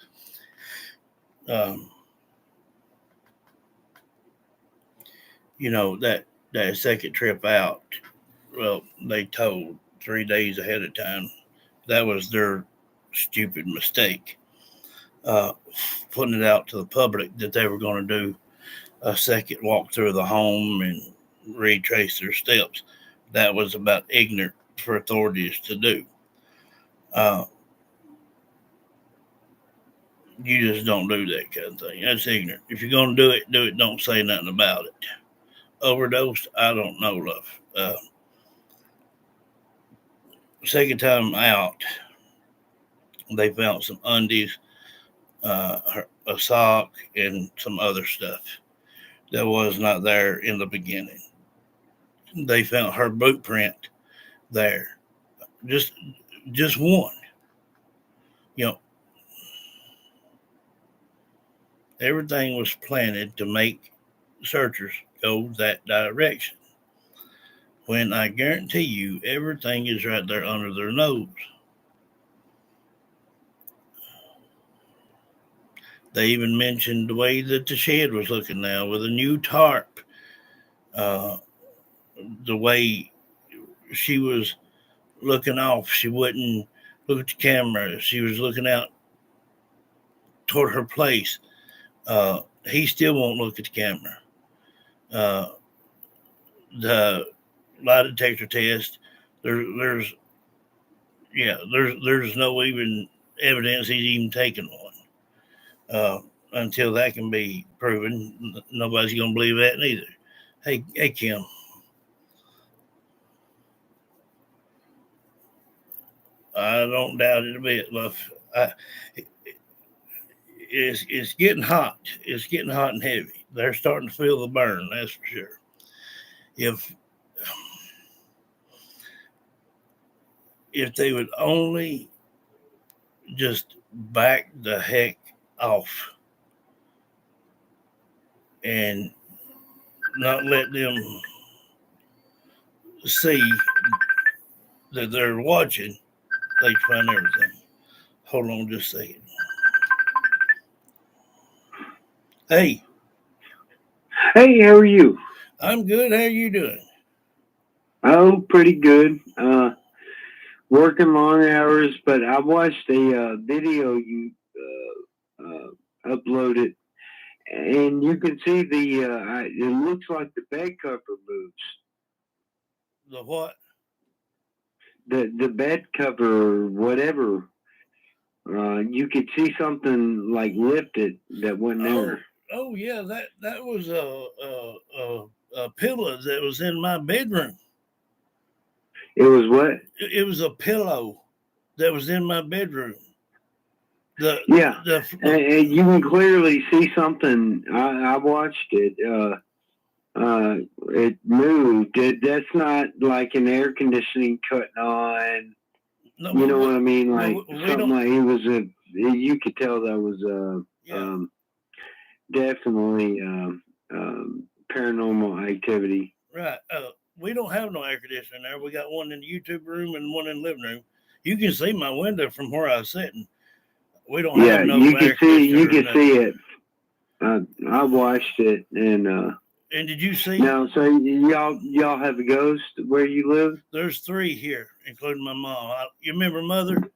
That second trip out, well, they told 3 days ahead of time. That was their stupid mistake. Putting it out to the public that they were going to do a second walk through the home and retrace their steps. That was about ignorant for authorities to do. You just don't do that kind of thing. That's ignorant. If you're going to do it, don't say nothing about it. Overdosed, I don't know, love. Second time out, they found some undies, a sock, and some other stuff that was not there in the beginning. They found her boot print there. Just one. Everything was planted to make searchers go that direction. When I guarantee you, everything is right there under their nose. They even mentioned the way that the shed was looking now with a new tarp. The way she was looking off, she wouldn't look at the camera. She was looking out toward her place. He still won't look at the camera. The lie detector test, there's no even evidence he's even taken one. Until that can be proven, nobody's gonna believe that neither. Hey Kim. I don't doubt it a bit, love. It's getting hot. It's getting hot and heavy. They're starting to feel the burn, that's for sure. if they would only just back the heck off and not let them see that they're watching, they'd find everything. Hold on just a second. Hey, Hey, how are you? I'm good. How you doing? Oh, pretty good. Working long hours, but I watched a video you uploaded, and you can see it looks like the bed cover moves. The what? The bed cover or whatever. You could see something like lifted that wasn't there. Oh yeah, that was a pillow that was in my bedroom. It was what? It was a pillow that was in my bedroom. Yeah, and you can clearly see something. I watched it. It moved. That's not like an air conditioning cutting on. no, You know what I mean? Like we something don't. like it was a. You could tell that was Yeah. definitely paranormal activity. Right. We don't have no air conditioner there. We got one in the YouTube room and one in the living room. You can see my window from where I was sitting. We don't Yeah, have no you air can see. conditioner. You can see it. I watched it, and And did you see? now, so y'all have a ghost where you live? There's 3 here, including my mom. You remember Mother?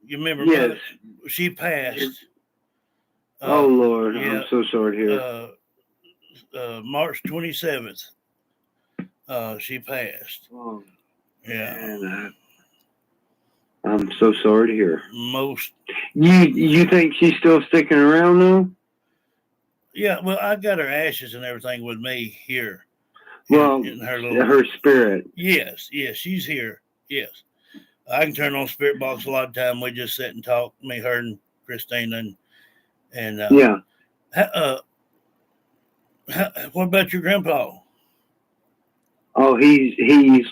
You remember Yes. Mother? She passed. Oh Lord, yeah. I'm so sorry to hear. March 27th. She passed. Oh, Yeah. man, I'm so sorry to hear. Most. You think she's still sticking around though? Yeah. Well, I got her ashes and everything with me here. Well, in her little. Her spirit. Yes. Yes. She's here. Yes. I can turn on Spirit Box a lot of time. We just sit and talk. Me, her, and Christina, and Yeah. What about your grandpa? Oh, he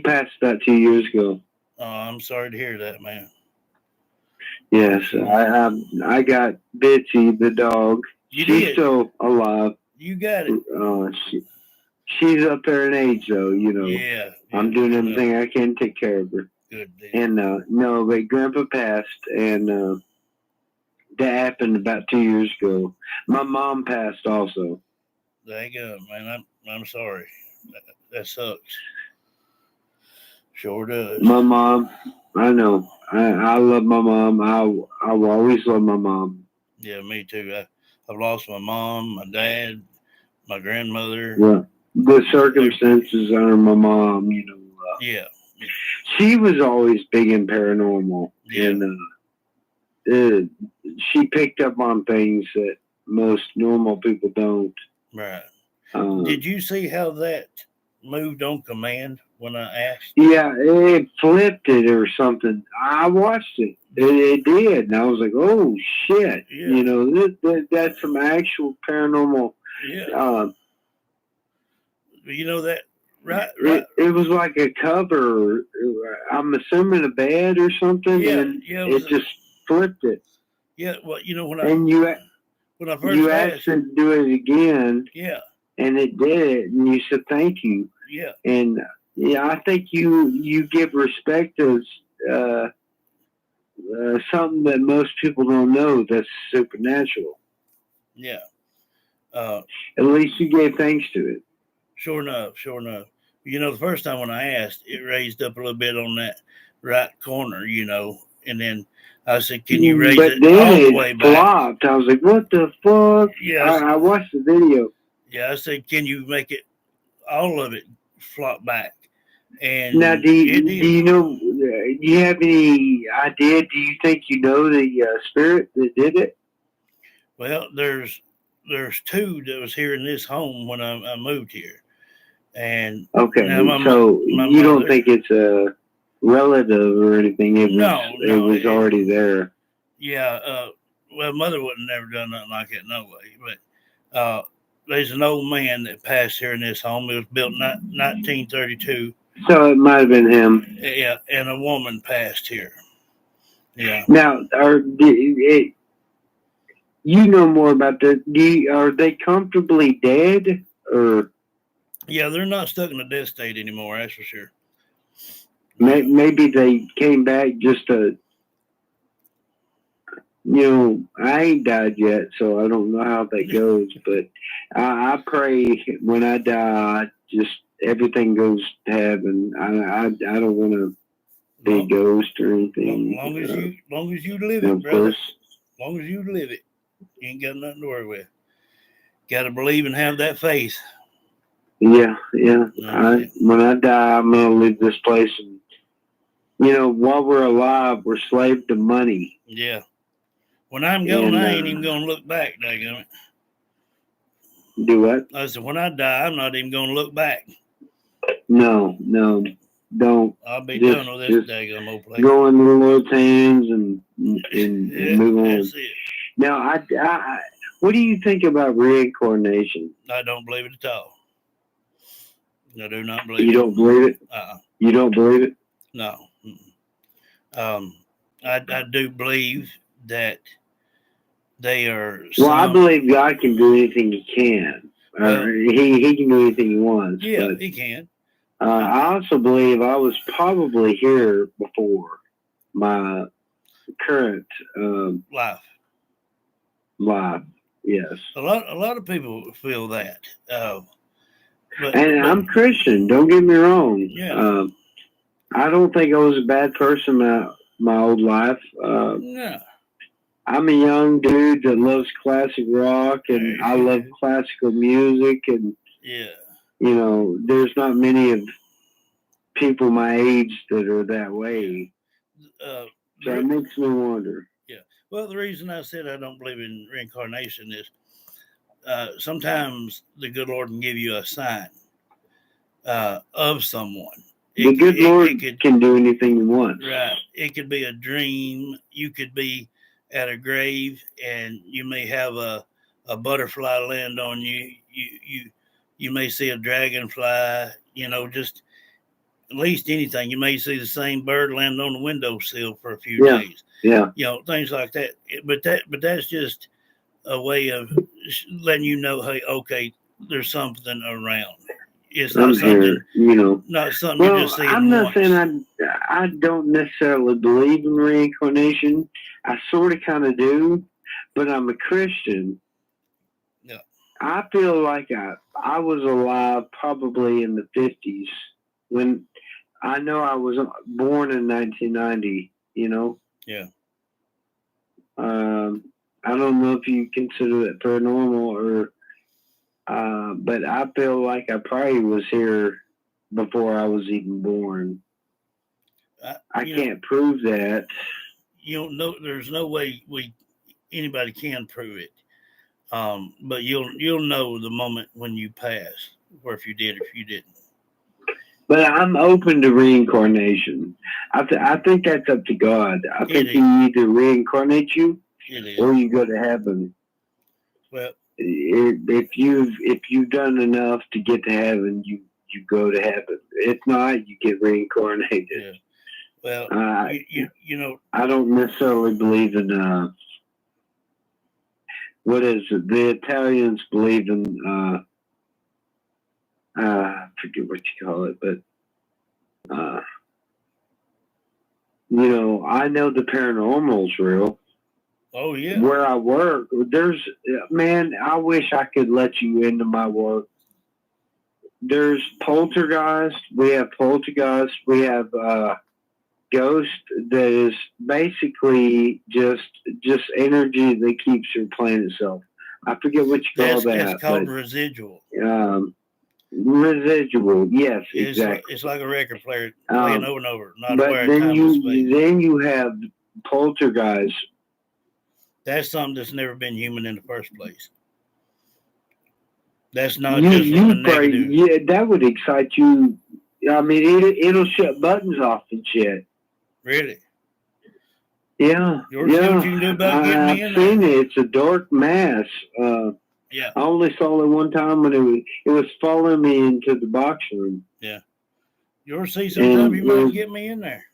passed about 2 years ago. Oh, I'm sorry to hear that, man. Yes, I got Bitsy the dog. She's still alive. You got it. She's up there in age though. You know. Yeah. I'm doing everything I can to take care of her. Good deal. And no, but Grandpa passed, and that happened about 2 years ago. My mom passed also. There you go, man. I'm sorry. That sucks. Sure does. My mom, I know. I love my mom. I will always love my mom. Yeah, me too. I've lost my mom, my dad, my grandmother. Yeah. The circumstances are my mom, you know. Yeah. She was always big in paranormal. Yeah. And she picked up on things that most normal people don't. Right. Did you see how that moved on command when I asked? Yeah, it flipped it or something. I watched it. It did. And I was like, oh, shit. Yeah. You know, that's some actual paranormal. Yeah. You know that, right? It was like a cover. I'm assuming a bed or something. Yeah. And it just flipped it. Yeah. Well, you know, when I first you asked it to do it again. Yeah. And it did it, and you said thank you. Yeah. And yeah, I think you give respect as something that most people don't know that's supernatural. Yeah. At least you gave thanks to it. Sure enough. You know, the first time when I asked, it raised up a little bit on that right corner, you know, and then I said, "Can you raise it all the way back?" Flopped. I was like, "What the fuck?" Yeah. I watched the video. Yeah, I said, "Can you make it all of it flop back?" And now, do you know? Do you have any idea? Do you think you know the spirit that did it? Well, there's 2 that was here in this home when I moved here, and okay. Now so my you mother, don't think it's a relative or anything? It was already there. Yeah. Well, Mother wouldn't have never done nothing like that, no way. But there's an old man that passed here in this home. It was built in 1932, So it might have been him. Yeah, and a woman passed here. Yeah. Now, you know more about that. Are they comfortably dead, or Yeah, they're not stuck in a death state anymore, that's for sure. maybe they came back just to? I ain't died yet, so I don't know how that goes. But I pray when I die, just everything goes to heaven. I don't want to be a ghost or anything. Long as you live it, of brother. course. Long as you live it, you ain't got nothing to worry with. Got to believe and have that faith. Yeah. Okay. When I die, I'm gonna leave this place, and while we're alive, we're slave to money. Yeah. When I'm gone, I ain't even gonna look back. Daggone it. Do what? I said, when I die, I'm not even gonna look back. No, don't. I'll be Just- done with this just daggone old place. Go in the Lord's hands and Yeah, move on. that's it. Now, I what do you think about reincarnation? I don't believe it at all. I do not believe You it. don't believe it? You don't believe it? No. I do believe that they are. Well, I believe God can do anything He can. Well, he can do anything He wants. Yeah, but, He can. I also believe I was probably here before my current Life. life. Yes. A lot of people feel that. But I'm Christian. Don't get me wrong. Yeah. I don't think I was a bad person my old life. Yeah. I'm a young dude that loves classic rock, and I love classical music, and Yeah. there's not many of people my age that are that way. So it makes me wonder. Yeah. Well, the reason I said I don't believe in reincarnation is sometimes the good Lord can give you a sign of someone. The good Lord can do anything He wants. Right. It could be a dream. You could be at a grave, and you may have a butterfly land on you. You may see a dragonfly. Just at least anything. You may see the same bird land on the windowsill for a few days. Yeah. Things like that. But that's just a way of letting you know, hey, okay, there's something around. It's not something, not something you're just seeing. I'm not saying I don't necessarily believe in reincarnation. I sort of kind of do, but I'm a Christian. Yeah. I feel like I was alive probably in the 50s when I know I was born in 1990, Yeah. I don't know if you consider that paranormal or but I feel like I probably was here before I was even born. I can't prove that. There's no way anybody can prove it. But you'll know the moment when you pass, or if you did, or if you didn't. But I'm open to reincarnation. I think that's up to God. I think He either reincarnates you or you go to heaven. Well, if you've done enough to get to heaven, you go to heaven. If not, you get reincarnated. Yeah. Well, I don't necessarily believe in what is it? The Italians believe in I forget what you call it, but I know the paranormal's real. Oh yeah. Where I work, I wish I could let you into my work. There's poltergeist. We have poltergeist. We have ghost that is basically just energy that keeps replaying itself. I forget what you call that. It's called residual. Residual, yes, exactly. It's like a record player playing over and over. Not but aware then of time and space. Then you have poltergeist. That's something that's never been human in the first place. That's not negative. Yeah, that would excite you. I mean, it'll shut buttons off and shit. Really? Yeah. What you can do about getting me in I've seen it. It's a dark mass. Yeah. I only saw it one time when it was following me into the box room. Yeah. You'll see sometime you might And- get me in there.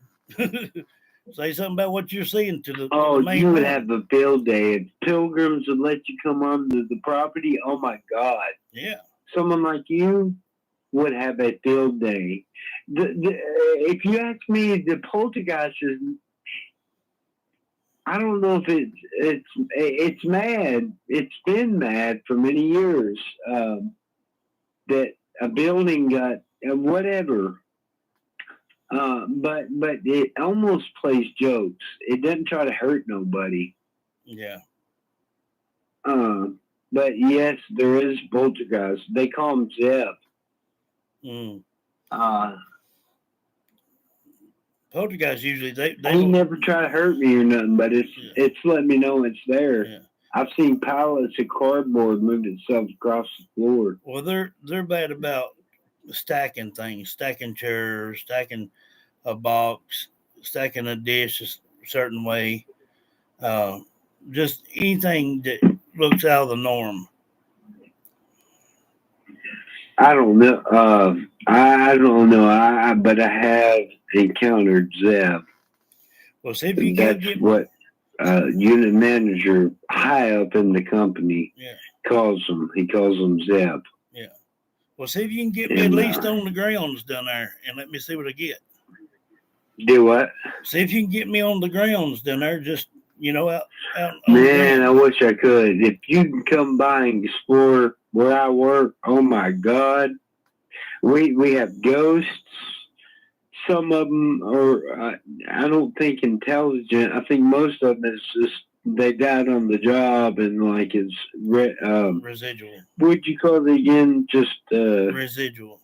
Say something about what you're seeing to the Oh, main you would man. have a field day. If pilgrims would let you come onto the property, oh my God. Yeah. Someone like you would have a field day. If you ask me, the poltergeist is, I don't know if it's mad. It's been mad for many years that a building got whatever. But it almost plays jokes. It doesn't try to hurt nobody. Yeah. But yes, there is poltergeist. They call them Zeb. Mm. Uh, Poltergeist usually they They never try to hurt me or nothing, but it's letting me know it's there. Yeah. I've seen pallets of cardboard move itself across the floor. Well, they're bad about stacking things, stacking chairs, stacking a box, stacking a dish a certain way. Just anything that looks out of the norm. I don't know. I don't know. But I have encountered Zeb. Well, see if you can That's get what unit manager high up in the company calls them. He calls them Zeb. Yeah. Well, see if you can get me at least on the grounds down there, and let me see what I get. Do what? See if you can get me on the grounds down there. Just out. Man, I wish I could. If you can come by and explore where I work, oh my God, we have ghosts. Some of them are, I don't think intelligent. I think most of them is just they died on the job and like it's residual. What'd you call it again? Just residual.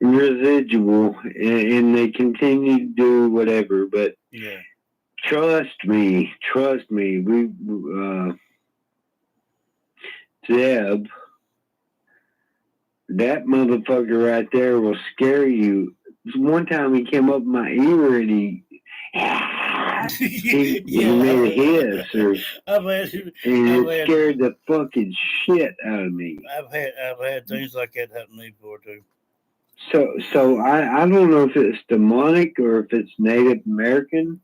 Residual, and they continue to do whatever. But yeah, trust me. We Zeb, that motherfucker right there will scare you. One time he came up my ear and he made a hiss, and it scared the fucking shit out of me. I've had things like that happen to me before too. So I don't know if it's demonic or if it's Native American.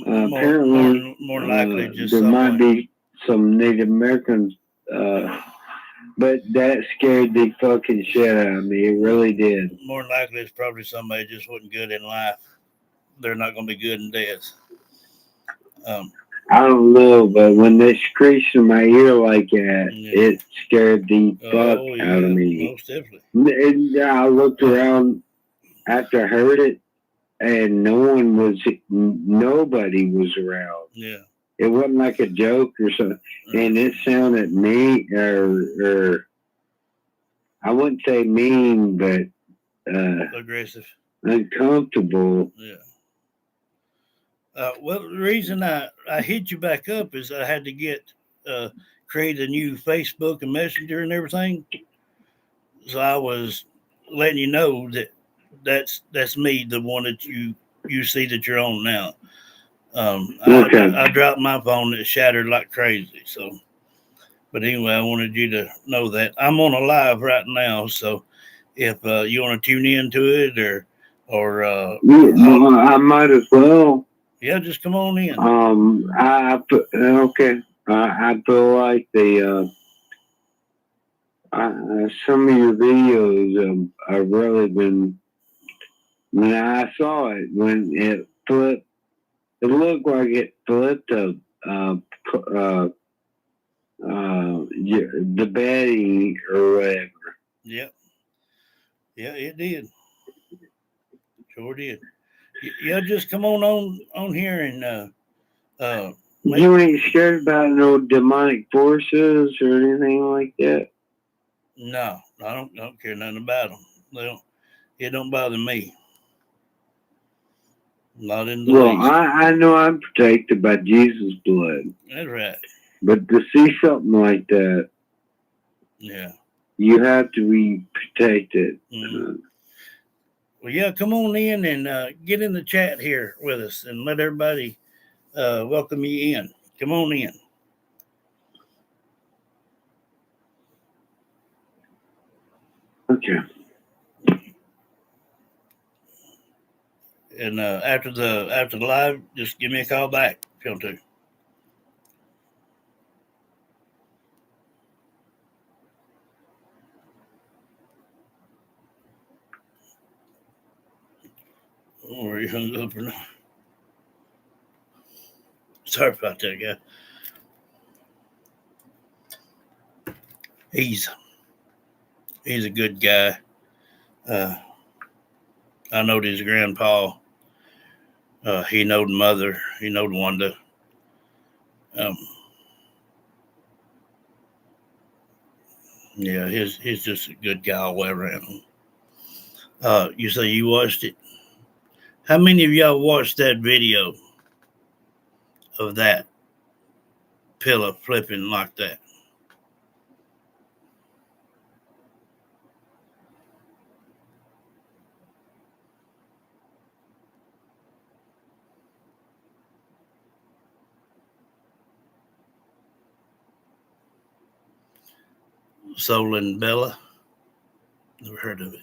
Apparently, more likely just there might be some Native Americans. But that scared the fucking shit out of me. It really did. More likely, it's probably somebody just wasn't good in life. They're not going to be good in death. I don't know, but when they screeched in my ear like that, it scared the fuck out of me. Most definitely. And I looked around after I heard it, and nobody was around. Yeah. It wasn't like a joke or something. And it sounded mean, or I wouldn't say mean, but aggressive, uncomfortable. Yeah. Well, the reason I hit you back up is I had to create a new Facebook and Messenger and everything. So I was letting you know that's me, the one that you see that you're on now. Okay. I dropped my phone, it shattered like crazy. So, but anyway, I wanted you to know that I'm on a live right now. So, if you want to tune into it or I might as well. Yeah, just come on in. Okay. I feel like some of your videos have really been. When I saw it, when it flipped, it looked like it flipped the bedding or whatever. Yep. Yeah, it did. Sure did. Yeah, just come on here and you ain't scared about no demonic forces or anything like that? No, I don't care nothing about them. It don't bother me. Not in the least. I know I'm protected by Jesus' blood. That's right. But to see something like that, yeah, you have to be protected. Mm-hmm. Well, yeah, come on in and get in the chat here with us and let everybody welcome you in. Come on in. Okay. And after the live, just give me a call back if you want to. Or you hung up or not. Sorry about that, guy. He's a good guy. I knowed his grandpa. He knowed mother. He knowed Wanda. Yeah, he's just a good guy all the way around. You say you watched it? How many of y'all watched that video of that pillow flipping like that? Soul and Bella? Never heard of it.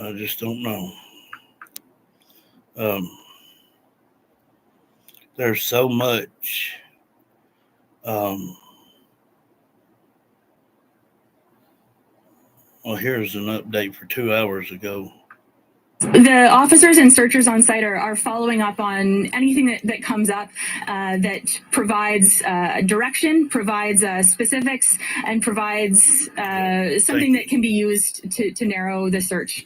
I just don't know. There's so much. Well, here's an update for 2 hours ago. The officers and searchers on site are following up on anything that comes up that provides direction, provides specifics, and provides something that can be used to narrow the search.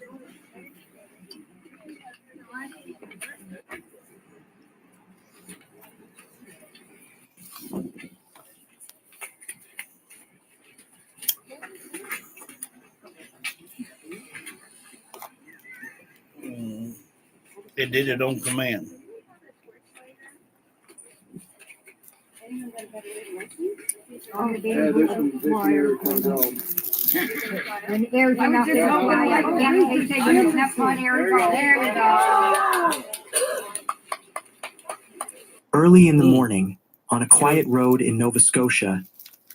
It did it on command. And everything else is there we go. Early in the morning, on a quiet road in Nova Scotia,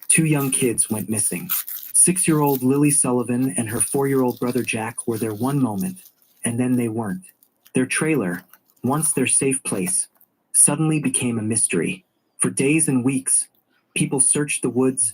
2 young kids went missing. 6-year-old Lily Sullivan and her 4-year-old brother Jack were there one moment, and then they weren't. Their trailer, once their safe place, suddenly became a mystery. For days and weeks, people searched the woods,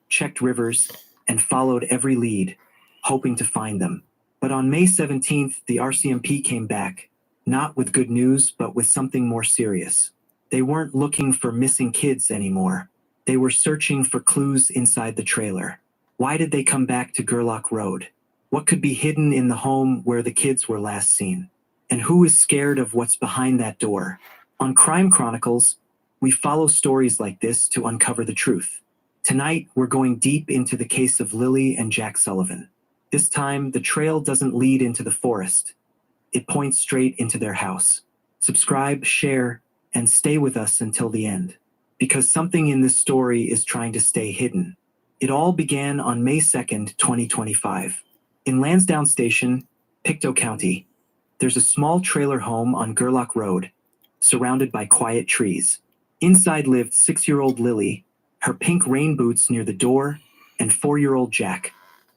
checked rivers, and followed every lead, hoping to find them. But on May 17th, the RCMP came back, not with good news, but with something more serious. They weren't looking for missing kids anymore. They were searching for clues inside the trailer. Why did they come back to Gerlach Road? What could be hidden in the home where the kids were last seen? And who is scared of what's behind that door? On Crime Chronicles, we follow stories like this to uncover the truth. Tonight, we're going deep into the case of Lily and Jack Sullivan. This time, the trail doesn't lead into the forest. It points straight into their house. Subscribe, share, and stay with us until the end, because something in this story is trying to stay hidden. It all began on May 2nd, 2025. In Lansdowne Station, Pictou County, there's a small trailer home on Gerlach Road, surrounded by quiet trees. Inside lived 6-year-old Lily, her pink rain boots near the door, and 4-year-old Jack,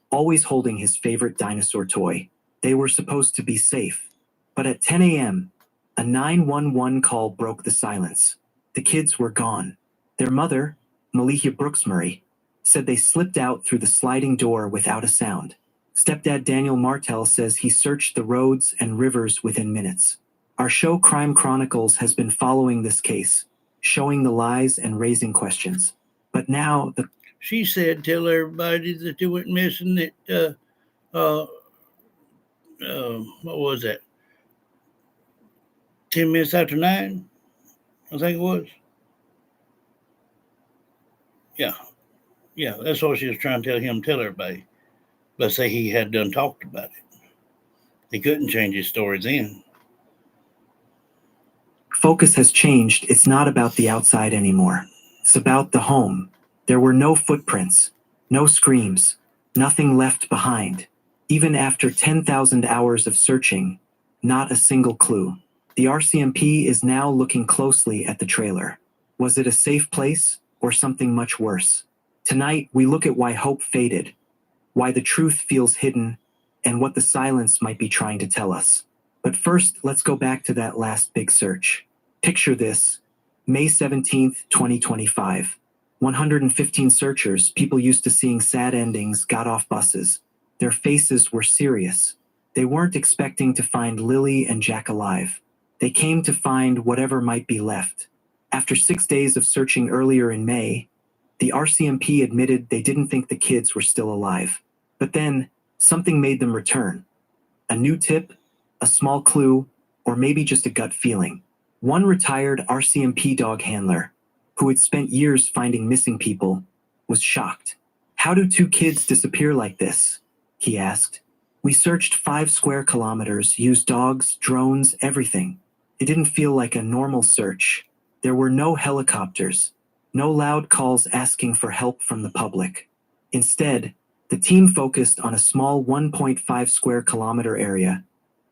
always holding his favorite dinosaur toy. They were supposed to be safe. But at 10 a.m., a 911 call broke the silence. The kids were gone. Their mother, Malihia Brooksmurray, said they slipped out through the sliding door without a sound. Stepdad Daniel Martel says he searched the roads and rivers within minutes. Our show Crime Chronicles has been following this case, showing the lies and raising questions. But now She said, tell everybody that they went missing at, what was that? 10 minutes after 9, I think it was. Yeah, that's what she was trying to tell everybody. But say he had done talked about it. He couldn't change his story then. focus has changed. It's not about the outside anymore. It's about the home. There were no footprints, no screams, nothing left behind. Even after 10,000 hours of searching, not a single clue. The RCMP is now looking closely at the trailer. Was it a safe place or something much worse? Tonight, we look at why hope faded, why the truth feels hidden, and what the silence might be trying to tell us. But first, let's go back to that last big search. Picture this, May 17th, 2025. 115 searchers, people used to seeing sad endings, got off buses. Their faces were serious. They weren't expecting to find Lily and Jack alive. They came to find whatever might be left. After 6 days of searching earlier in May, the RCMP admitted they didn't think the kids were still alive. But then, something made them return. A new tip, a small clue, or maybe just a gut feeling. One retired RCMP dog handler, who had spent years finding missing people, was shocked. How do 2 kids disappear like this? He asked. We searched 5 square kilometers, used dogs, drones, everything. It didn't feel like a normal search. There were no helicopters, no loud calls asking for help from the public. Instead, the team focused on a small 1.5 square kilometer area,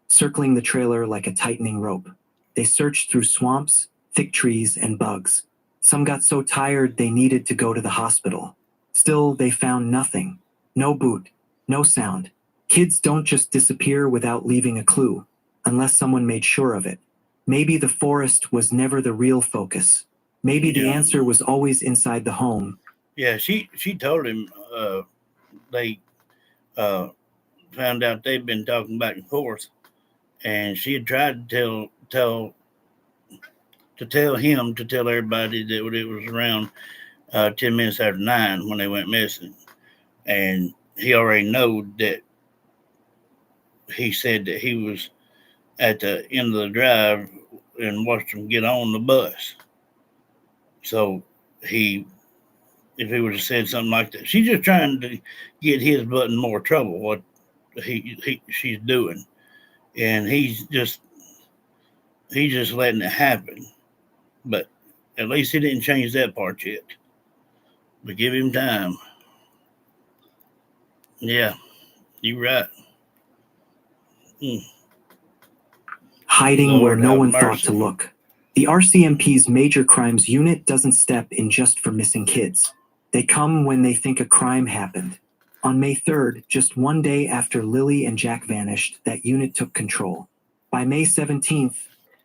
circling the trailer like a tightening rope. They searched through swamps, thick trees, and bugs. Some got so tired they needed to go to the hospital. Still, they found nothing. No boot, no sound. Kids don't just disappear without leaving a clue, unless someone made sure of it. Maybe the forest was never the real focus. Maybe the answer was always inside the home. Yeah, she told him they found out they'd been talking back and forth, and she had tried to tell him to tell everybody that it was around 10 minutes after 9 when they went missing, and he already knew that. He said that he was at the end of the drive and watched them get on the bus. So if he would have said something like that, she's just trying to get his butt in more trouble. What she's doing, and he's just letting it happen. But at least he didn't change that part yet. But give him time. Yeah, you're right. Hiding Lord where no have one mercy. thought to look. The RCMP's Major Crimes Unit doesn't step in just for missing kids. They come when they think a crime happened. On May 3rd, just one day after Lily and Jack vanished, that unit took control. By May 17th,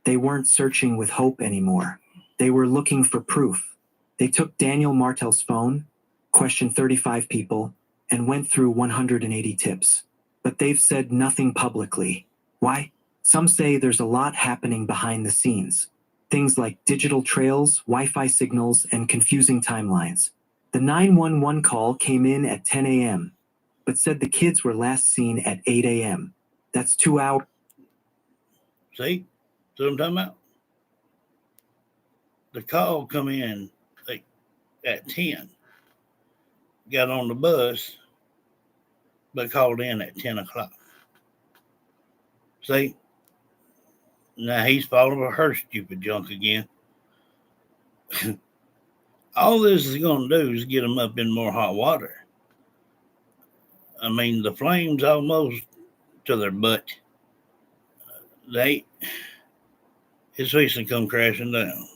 they weren't searching with hope anymore. They were looking for proof. They took Daniel Martel's phone, questioned 35 people, and went through 180 tips. But they've said nothing publicly. Why? Some say there's a lot happening behind the scenes. Things like digital trails, Wi-Fi signals, and confusing timelines. The 911 call came in at 10 a.m., but said the kids were last seen at 8 a.m. That's 2 hours. See? That's what I'm talking about. The call come in like at 10. Got on the bus, but called in at 10 o'clock. See? Now he's falling for her stupid junk again. All this is going to do is get them up in more hot water. I mean, the flames almost to their butt. It's fixing to come crashing down.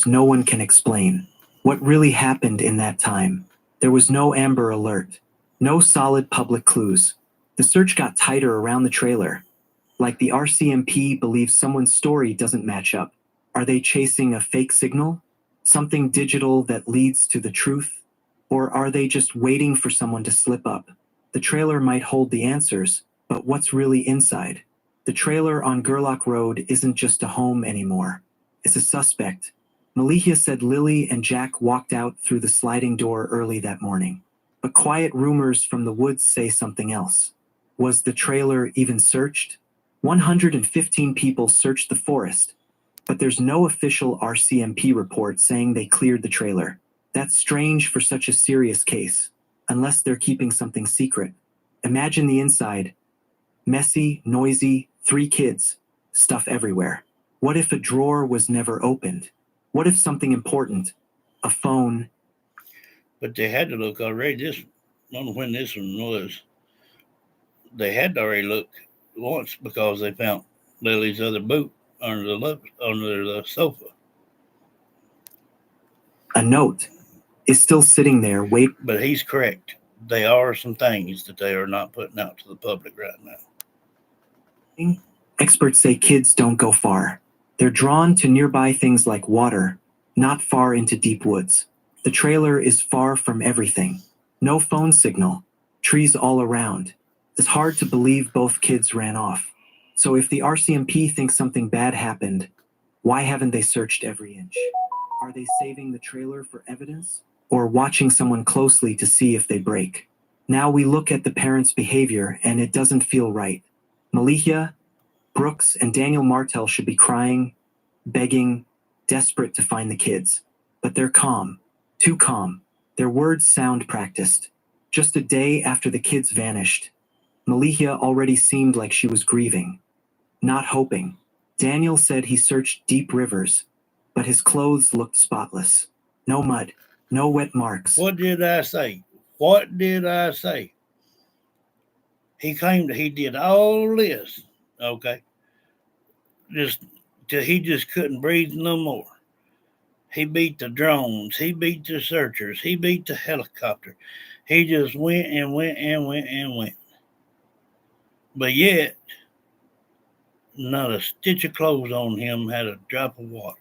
No one can explain what really happened in that time. There was no Amber Alert, no solid public clues. The search got tighter around the trailer. Like the RCMP believes someone's story doesn't match up. Are they chasing a fake signal? Something digital that leads to the truth? Or are they just waiting for someone to slip up? The trailer might hold the answers, but what's really inside? The trailer on Gerlach Road isn't just a home anymore. It's a suspect. Malihia said Lily and Jack walked out through the sliding door early that morning. But quiet rumors from the woods say something else. Was the trailer even searched? 115 people searched the forest, but there's no official RCMP report saying they cleared the trailer. That's strange for such a serious case, unless they're keeping something secret. Imagine the inside. Messy, noisy, 3 kids, stuff everywhere. What if a drawer was never opened? What if something important, a phone? But they had to look already. I don't know when this one was. They had to already look once because they found Lily's other boot under the sofa. A note is still sitting there waiting. But he's correct. There are some things that they are not putting out to the public right now. Experts say kids don't go far. They're drawn to nearby things like water, not far into deep woods. The trailer is far from everything. No phone signal, trees all around. It's hard to believe both kids ran off. So if the RCMP thinks something bad happened, why haven't they searched every inch? Are they saving the trailer for evidence? Or watching someone closely to see if they break? Now we look at the parents' behavior and it doesn't feel right. Malihia, Brooks, and Daniel Martell should be crying, begging, desperate to find the kids. But they're calm, too calm. Their words sound practiced. Just a day after the kids vanished, Malihia already seemed like she was grieving, not hoping. Daniel said he searched deep rivers, but his clothes looked spotless. No mud, no wet marks. What did I say? What did I say? He claimed that he did all this, okay? Just till he just couldn't breathe no more. He beat the drones. He beat the searchers. He beat the helicopter. He just went and went and went and went. But yet, not a stitch of clothes on him had a drop of water.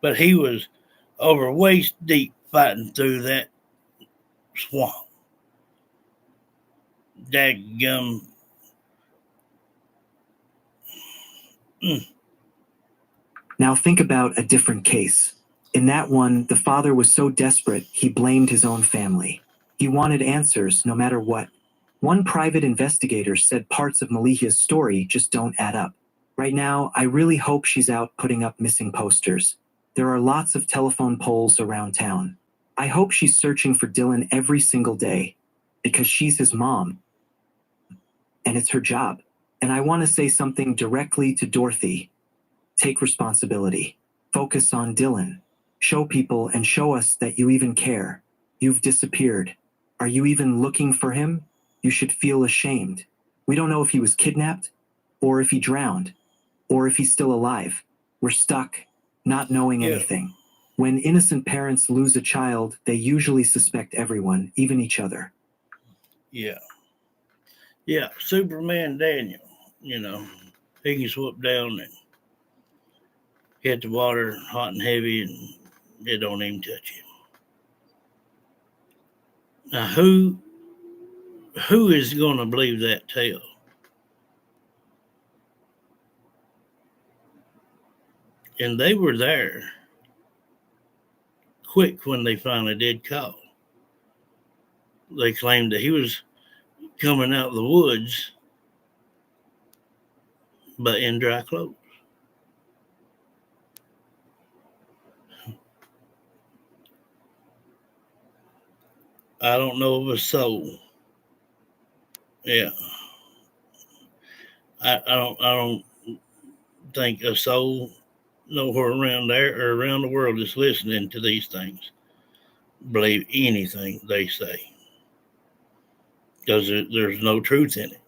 But he was over waist deep fighting through that swamp. Dadgum. Now think about a different case. In that one, the father was so desperate he blamed his own family. He wanted answers no matter what. One private investigator said parts of Malihia's story just don't add up. Right now, I really hope she's out putting up missing posters. There are lots of telephone poles around town. I hope she's searching for Dylan every single day, because she's his mom, and it's her job. And I want to say something directly to Dorothy. Take responsibility. Focus on Dylan. Show people and show us that you even care. You've disappeared. Are you even looking for him? You should feel ashamed. We don't know if he was kidnapped, or if he drowned, or if he's still alive. We're stuck, not knowing anything. When innocent parents lose a child, they usually suspect everyone, even each other. Yeah. Yeah, Superman Daniel, he can swoop down and hit the water hot and heavy and it don't even touch him. Now, who is going to believe that tale? And they were there quick when they finally did call. They claimed that he was coming out of the woods, but in dry clothes. I don't know of a soul. Yeah. I don't think a soul nowhere around there or around the world is listening to these things believe anything they say, because there's no truth in it.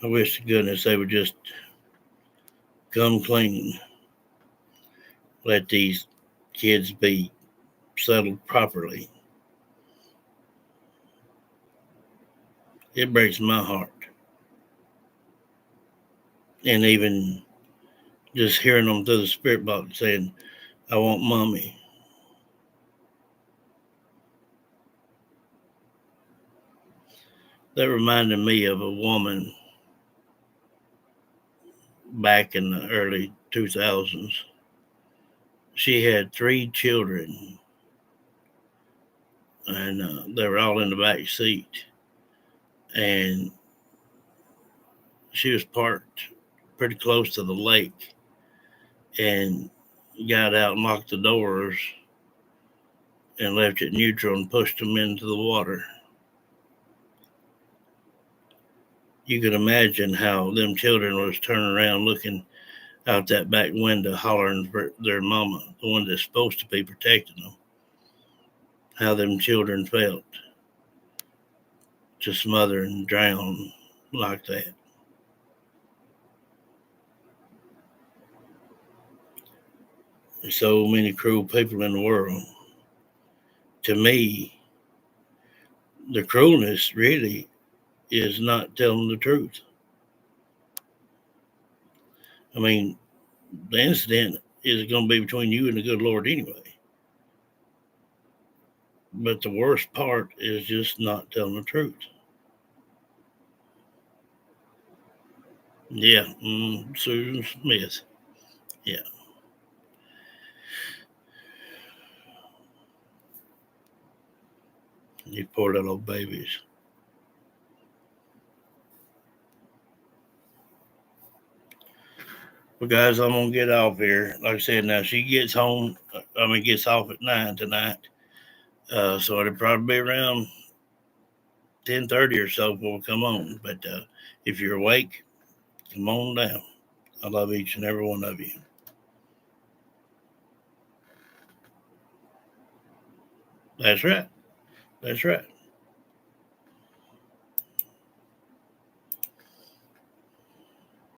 I wish to goodness they would just come clean, let these kids be settled properly. It breaks my heart. And even just hearing them through the spirit box saying, I want mommy. That reminded me of a woman back in the early 2000s. She had 3 children, and they were all in the back seat. And she was parked pretty close to the lake and got out and locked the doors and left it neutral and pushed them into the water. You could imagine how them children was turning around looking out that back window hollering for their mama, the one that's supposed to be protecting them. How them children felt to smother and drown like that. There's so many cruel people in the world. To me, the cruelness really is not telling the truth. I mean, the incident is going to be between you and the good Lord anyway. But the worst part is just not telling the truth. Yeah, Susan Smith. Yeah. You poor little babies. Well, guys, I'm going to get off here. Like I said, now she gets home, gets off at 9 tonight. So it'll probably be around 10:30 or so before we come on. But if you're awake, come on down. I love each and every one of you. That's right. That's right.